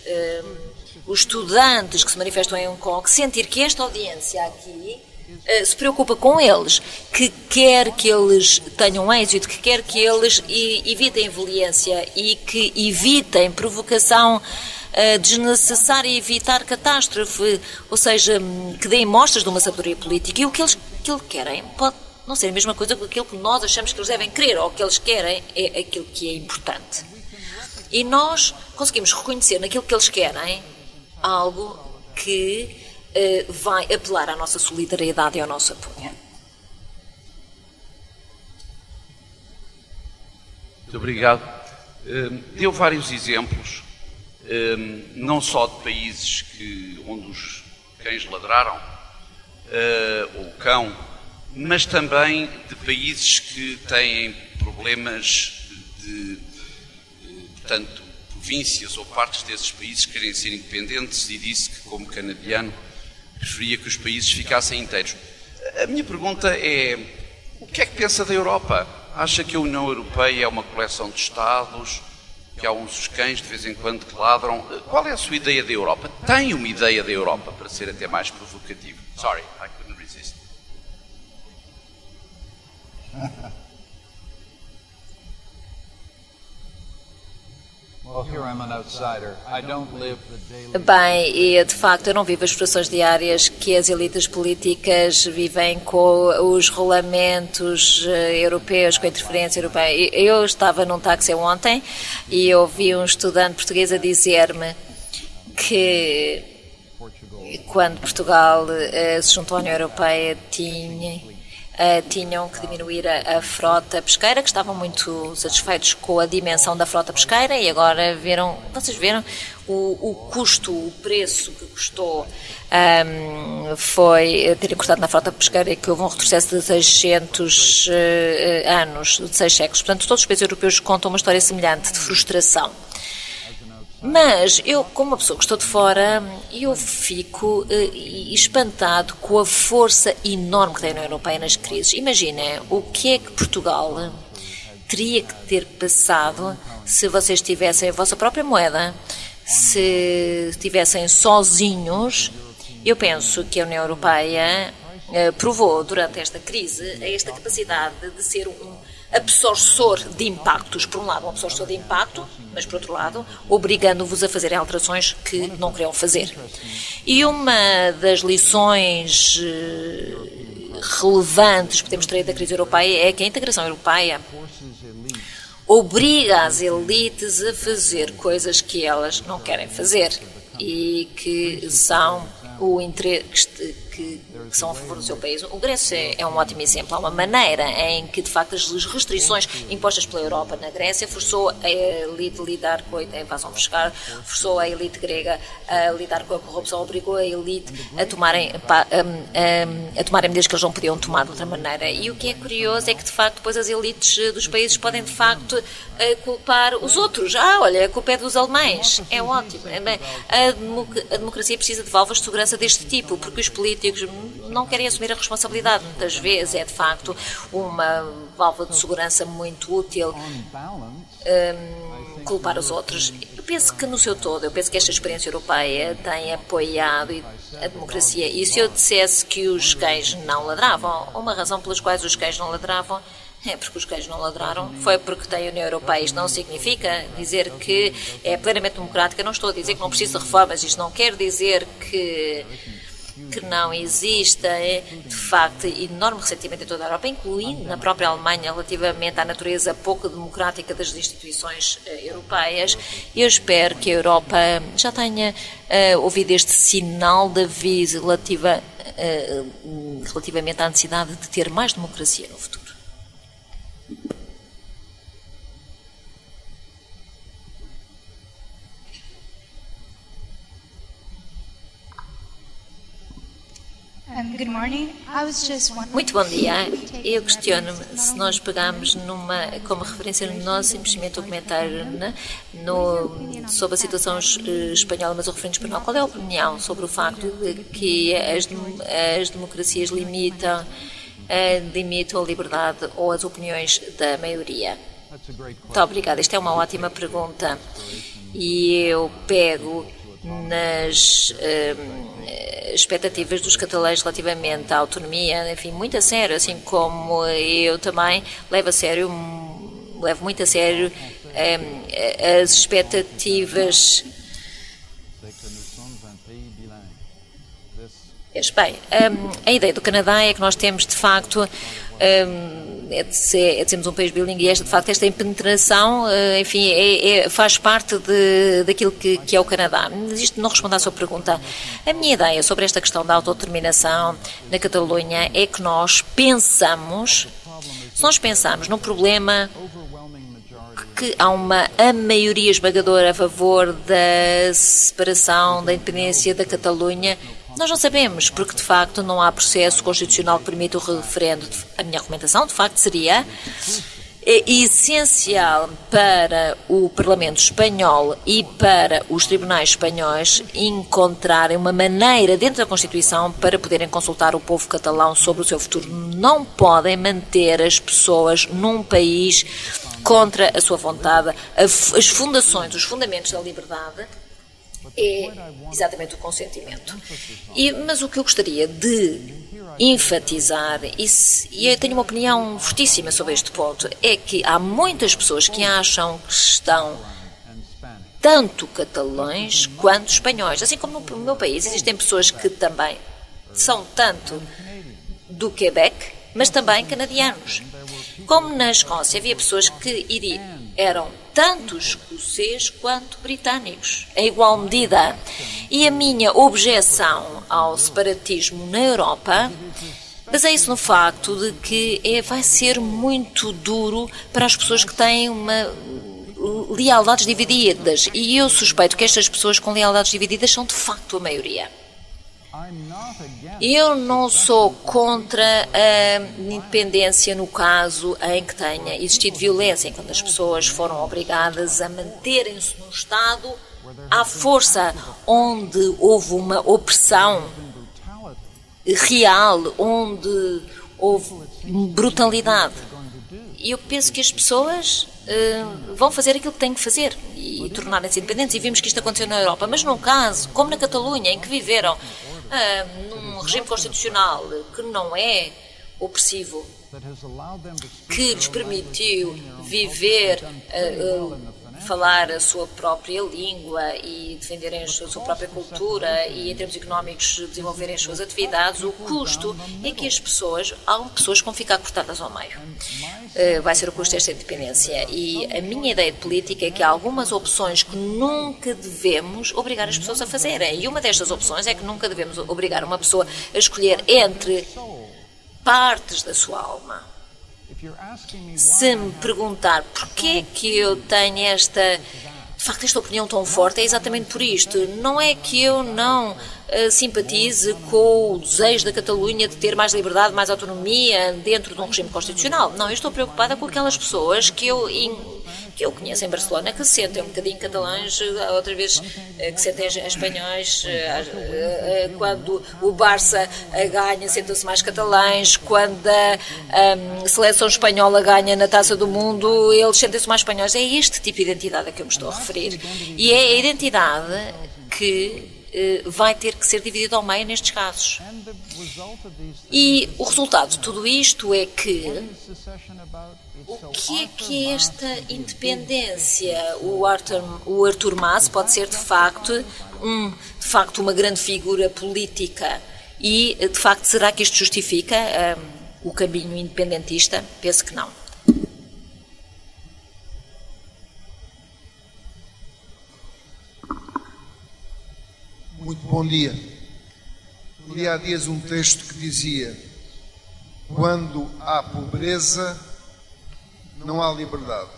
estudantes que se manifestam em Hong Kong sentir que esta audiência aqui se preocupa com eles, que quer que eles tenham êxito, que quer que eles evitem violência e que evitem provocação desnecessária e evitar catástrofe, ou seja, que deem mostras de uma sabedoria política. E o que eles querem pode não ser a mesma coisa que aquilo que nós achamos que eles devem querer, ou que eles querem é aquilo que é importante. E nós conseguimos reconhecer naquilo que eles querem algo que vai apelar à nossa solidariedade e ao nosso apoio. Muito obrigado. Deu vários exemplos, não só de países onde os cães ladraram, ou o cão, mas também de países que têm problemas portanto, províncias ou partes desses países que querem ser independentes, e disse que, como canadiano, preferia que os países ficassem inteiros. A minha pergunta é, o que é que pensa da Europa? Acha que a União Europeia é uma coleção de Estados, que há uns cães de vez em quando que ladram? Qual é a sua ideia da Europa? Tem uma ideia da Europa, para ser até mais provocativo? Sorry, I couldn't resist. Bem, e de facto eu não vivo as frustrações diárias que as elites políticas vivem com os regulamentos europeus, com a interferência europeia. Eu estava num táxi ontem e ouvi um estudante português a dizer-me que quando Portugal se juntou à União Europeia tinham que diminuir a frota pesqueira, que estavam muito satisfeitos com a dimensão da frota pesqueira, e agora vocês viram o custo, o preço que custou foi terem cortado na frota pesqueira, e que houve um retrocesso de 600 anos, de 6 séculos. Portanto, todos os países europeus contam uma história semelhante de frustração. Mas eu, como uma pessoa que estou de fora, eu fico espantado com a força enorme que tem a União Europeia nas crises. Imaginem o que é que Portugal teria que ter passado se vocês tivessem a vossa própria moeda, se estivessem sozinhos. Eu penso que a União Europeia provou durante esta crise esta capacidade de ser um absortor de impactos. Por um lado, um absortor de impacto, mas por outro lado, obrigando-vos a fazerem alterações que não queriam fazer. E uma das lições relevantes que podemos trazer da crise europeia é que a integração europeia obriga as elites a fazer coisas que elas não querem fazer e que são o interesse que são a favor do seu país. O Grécia é um ótimo exemplo. Há uma maneira em que, de facto, as restrições impostas pela Europa na Grécia forçou a elite a lidar com a invasão fiscal, forçou a elite grega a lidar com a corrupção, obrigou a elite a tomarem medidas que eles não podiam tomar de outra maneira. E o que é curioso é que, de facto, depois as elites dos países podem, de facto, culpar os outros. Olha, a culpa é dos alemães. É ótimo. A democracia precisa de válvulas de segurança deste tipo, porque os políticos não querem assumir a responsabilidade. Muitas vezes é, de facto, uma válvula de segurança muito útil culpar os outros. Eu penso que, no seu todo, que esta experiência europeia tem apoiado a democracia. E se eu dissesse que os cães não ladravam, uma razão pelas quais os cães não ladravam é porque os cães não ladraram, foi porque tem a União Europeia. Isto não significa dizer que é plenamente democrática. Não estou a dizer que não precisa de reformas. Isto não quer dizer que não exista, de facto, enorme ressentimento em toda a Europa, incluindo na própria Alemanha, relativamente à natureza pouco democrática das instituições europeias. Eu espero que a Europa já tenha ouvido este sinal de aviso relativamente à necessidade de ter mais democracia no futuro. Muito bom dia. Eu questiono-me se nós pegamos como referência no nosso simplesmente documentário sobre a situação espanhola, mas o referente espanhol. Qual é a opinião sobre o facto de que as democracias limitam a liberdade ou as opiniões da maioria? Muito obrigada. Esta é uma ótima pergunta. E eu pego nas expectativas dos catalães relativamente à autonomia, enfim, muito a sério, assim como eu também levo muito a sério as expectativas. Bem, a ideia do Canadá é que nós temos, de facto, sermos um país bilingue, e esta impenetração, enfim, faz parte daquilo que é o Canadá. Mas isto não responde à sua pergunta. A minha ideia sobre esta questão da autodeterminação na Catalunha é que se nós pensarmos num problema porque há a maioria esmagadora a favor da separação, da independência da Catalunha? Nós não sabemos, porque de facto não há processo constitucional que permita o referendo. A minha recomendação, de facto, seria essencial para o Parlamento espanhol e para os tribunais espanhóis encontrarem uma maneira dentro da Constituição para poderem consultar o povo catalão sobre o seu futuro. Não podem manter as pessoas num país contra a sua vontade. As fundações, os fundamentos da liberdade é exatamente o consentimento. Mas o que eu gostaria de enfatizar, e eu tenho uma opinião fortíssima sobre este ponto, é que há muitas pessoas que acham que estão tanto catalães quanto espanhóis. Assim como no meu país existem pessoas que também são tanto do Quebec, mas também canadianos. Como na Escócia havia pessoas que eram tanto escoceses quanto britânicos, em igual medida. E a minha objeção ao separatismo na Europa baseia-se no facto de que vai ser muito duro para as pessoas que têm lealdades divididas. E eu suspeito que estas pessoas com lealdades divididas são de facto a maioria. Eu não sou contra a independência no caso em que tenha existido violência, quando as pessoas foram obrigadas a manterem-se no Estado à força, onde houve uma opressão real, onde houve brutalidade. E eu penso que as pessoas vão fazer aquilo que têm que fazer e tornarem-se independentes. E vimos que isto aconteceu na Europa. Mas num caso, como na Catalunha, em que viveram num regime constitucional que não é opressivo, que lhes permitiu viver, falar a sua própria língua e defenderem a sua própria cultura e, em termos económicos, desenvolverem as suas atividades, o custo é que há pessoas que vão ficar cortadas ao meio. Vai ser o custo desta independência. E a minha ideia de política é que há algumas opções que nunca devemos obrigar as pessoas a fazerem. E uma destas opções é que nunca devemos obrigar uma pessoa a escolher entre partes da sua alma. Se me perguntar porquê que eu tenho esta opinião tão forte, é exatamente por isto. Não é que eu não simpatize com o desejo da Catalunha de ter mais liberdade, mais autonomia dentro de um regime constitucional. Não, eu estou preocupada com aquelas pessoas que eu conheço em Barcelona, que se sentem um bocadinho catalães, outra vez que se sentem espanhóis, quando o Barça ganha, sentem-se mais catalães, quando a seleção espanhola ganha na Taça do Mundo, eles sentem-se mais espanhóis. É este tipo de identidade a que eu me estou a referir. E é a identidade que vai ter que ser dividido ao meio nestes casos. E o resultado de tudo isto é que o que é esta independência? O Artur Mas pode ser de facto uma grande figura política e de facto será que isto justifica o caminho independentista? Penso que não. Muito bom dia. Li há dias um texto que dizia: quando há pobreza, não há liberdade.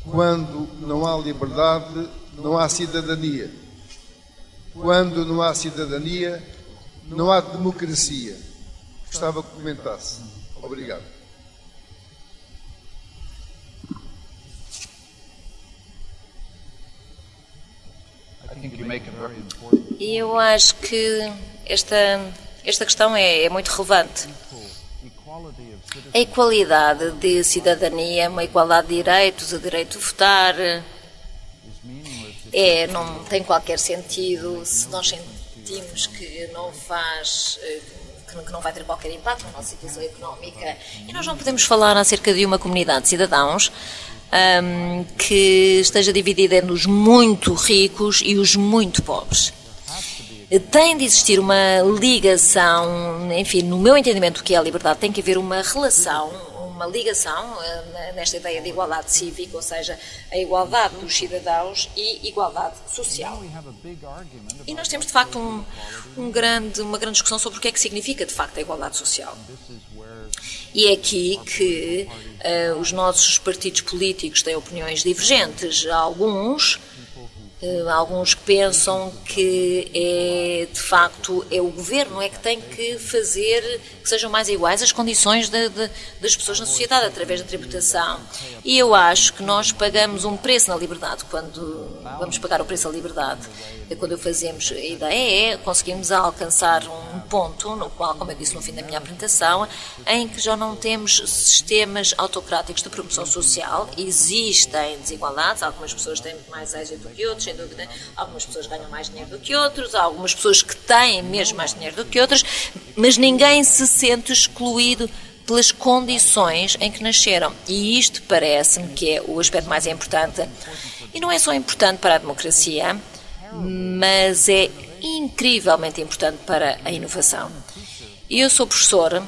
Quando não há liberdade, não há cidadania. Quando não há cidadania, não há democracia. Gostava que comentasse. Obrigado. E eu acho que esta questão é muito relevante. A igualdade de cidadania, uma igualdade de direitos, o direito de votar, não tem qualquer sentido se nós sentimos que não vai ter qualquer impacto na nossa situação económica. E nós não podemos falar acerca de uma comunidade de cidadãos que esteja dividida entre os muito ricos e os muito pobres. Tem de existir uma ligação, enfim, no meu entendimento do que é a liberdade, tem que haver uma relação, uma ligação nesta ideia de igualdade cívica, ou seja, a igualdade dos cidadãos e igualdade social. E nós temos, de facto, uma grande discussão sobre o que é que significa, de facto, a igualdade social. E é aqui que os nossos partidos políticos têm opiniões divergentes. Alguns que pensam que de facto é o governo que tem que fazer que sejam mais iguais as condições das pessoas na sociedade através da tributação. E eu acho que nós pagamos um preço na liberdade quando vamos pagar o preço da liberdade. Quando fazemos, a ideia conseguimos alcançar um ponto no qual, como eu disse no fim da minha apresentação, em que já não temos sistemas autocráticos de promoção social. Existem desigualdades, algumas pessoas têm mais êxito do que outros, sem dúvida, algumas pessoas ganham mais dinheiro do que outros, há algumas pessoas que têm mesmo mais dinheiro do que outras, mas ninguém se sente excluído pelas condições em que nasceram. E isto parece-me que é o aspecto mais importante. E não é só importante para a democracia, mas é incrivelmente importante para a inovação. Eu sou professora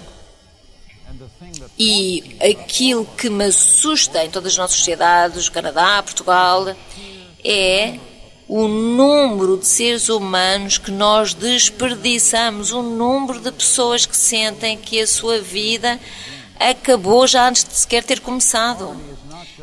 e aquilo que me assusta em todas as nossas sociedades, Canadá, Portugal, é o número de seres humanos que nós desperdiçamos, o número de pessoas que sentem que a sua vida acabou já antes de sequer ter começado.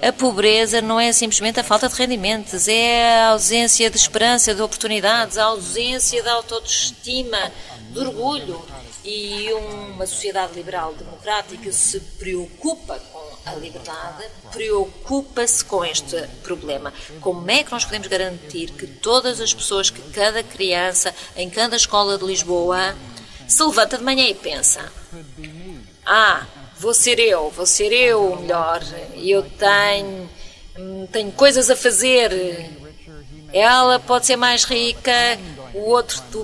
A pobreza não é simplesmente a falta de rendimentos, é a ausência de esperança, de oportunidades, a ausência de autoestima, de orgulho. E uma sociedade liberal democrática se preocupa com a liberdade, preocupa-se com este problema. Como é que nós podemos garantir que todas as pessoas, que cada criança, em cada escola de Lisboa, se levanta de manhã e pensa: vou ser eu o melhor, eu tenho coisas a fazer, ela pode ser mais rica, o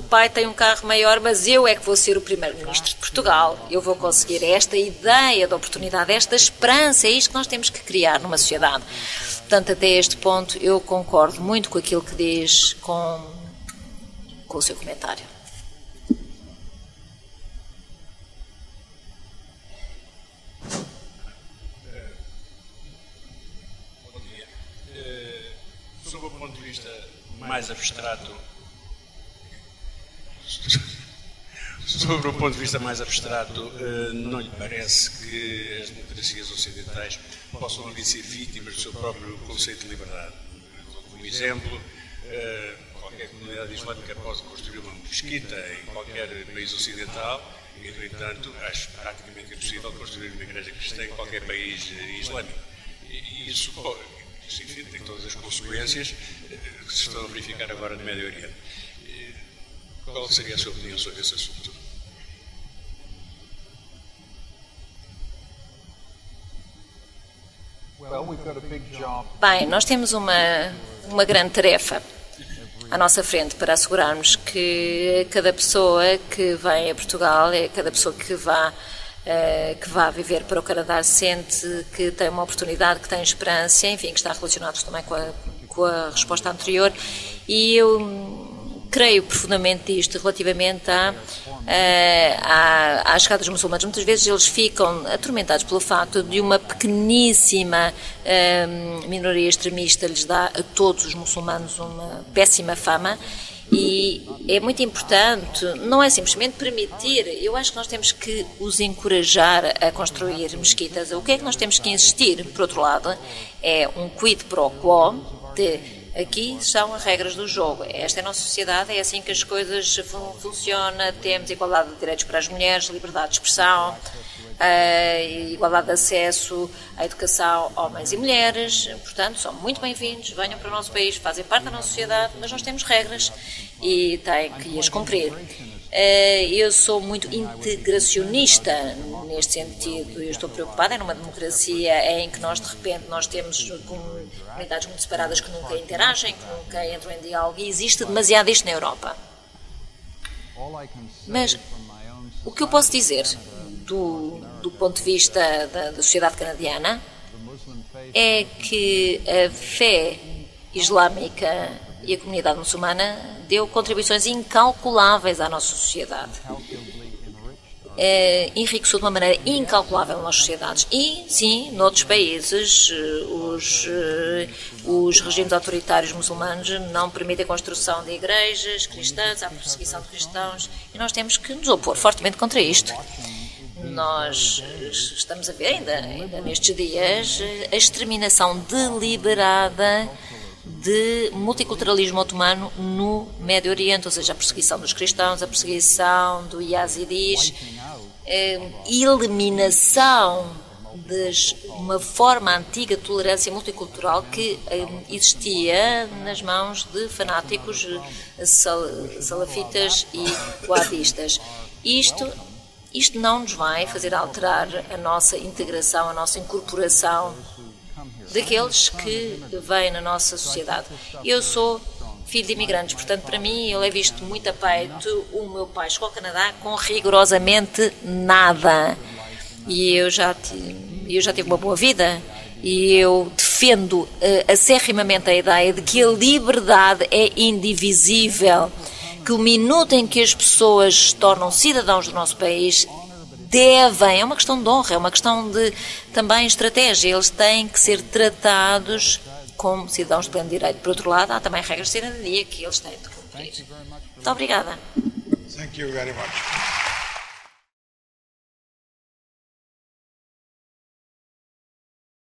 pai tem um carro maior, mas eu é que vou ser o primeiro-ministro de Portugal, eu vou conseguir esta ideia de oportunidade, esta esperança, é isto que nós temos que criar numa sociedade. Portanto, até este ponto, eu concordo muito com aquilo que diz com o seu comentário. Sob o ponto de vista mais abstrato, não lhe parece que as democracias ocidentais possam vir ser vítimas do seu próprio conceito de liberdade? Como exemplo, qualquer comunidade islâmica pode construir uma mesquita em qualquer país ocidental e, no entanto, acho praticamente impossível construir uma igreja cristã em qualquer país islâmico. E isso, enfim, tem todas as consequências que se estão a verificar agora no Médio Oriente. Qual seria a sua opinião sobre esse assunto? Bem, nós temos uma grande tarefa à nossa frente para assegurarmos que cada pessoa que vem a Portugal, cada pessoa que vá viver para o Canadá, sente que tem uma oportunidade, que tem esperança, enfim, que está relacionado também com a resposta anterior. E eu creio profundamente nisto relativamente à chegada dos muçulmanos. Muitas vezes eles ficam atormentados pelo facto de uma pequeníssima minoria extremista lhes dá a todos os muçulmanos uma péssima fama. E é muito importante, não é simplesmente permitir, eu acho que nós temos que os encorajar a construir mesquitas. O que é que nós temos que insistir, por outro lado, é um quid pro quo de aqui são as regras do jogo. Esta é a nossa sociedade, é assim que as coisas funcionam, temos igualdade de direitos para as mulheres, liberdade de expressão, igualdade de acesso à educação, homens e mulheres, portanto, são muito bem-vindos, venham para o nosso país, fazem parte da nossa sociedade, mas nós temos regras e têm que as cumprir. Eu sou muito integracionista neste sentido, eu estou preocupada, é numa democracia em que nós, de repente, nós temos comunidades muito separadas que nunca interagem, que nunca entram em diálogo, e existe demasiado isto na Europa. Mas o que eu posso dizer do ponto de vista da sociedade canadiana é que a fé islâmica e a comunidade muçulmana deu contribuições incalculáveis à nossa sociedade. Enriqueceu de uma maneira incalculável nas nossas sociedades. E, sim, noutros países, os regimes autoritários muçulmanos não permitem a construção de igrejas cristãs, há perseguição de cristãos, e nós temos que nos opor fortemente contra isto. Nós estamos a ver ainda nestes dias a exterminação deliberada de multiculturalismo otomano no Médio Oriente, ou seja, a perseguição dos cristãos, a perseguição do yazidis, eliminação de uma forma antiga de tolerância multicultural que existia nas mãos de fanáticos salafitas e wahhabistas. Isto não nos vai fazer alterar a nossa integração, a nossa incorporação daqueles que vêm na nossa sociedade. Eu sou filho de imigrantes, portanto, para mim, eu levo isto muito a peito. O meu pai chegou ao Canadá com rigorosamente nada. E eu já tive uma boa vida. E eu defendo acerrimamente a ideia de que a liberdade é indivisível, que o minuto em que as pessoas se tornam cidadãos do nosso país é uma questão de honra, é uma questão de também estratégia. Eles têm que ser tratados como cidadãos de pleno direito. Por outro lado, há também regras de cidadania que eles têm de cumprir. Muito obrigada. Thank you very much.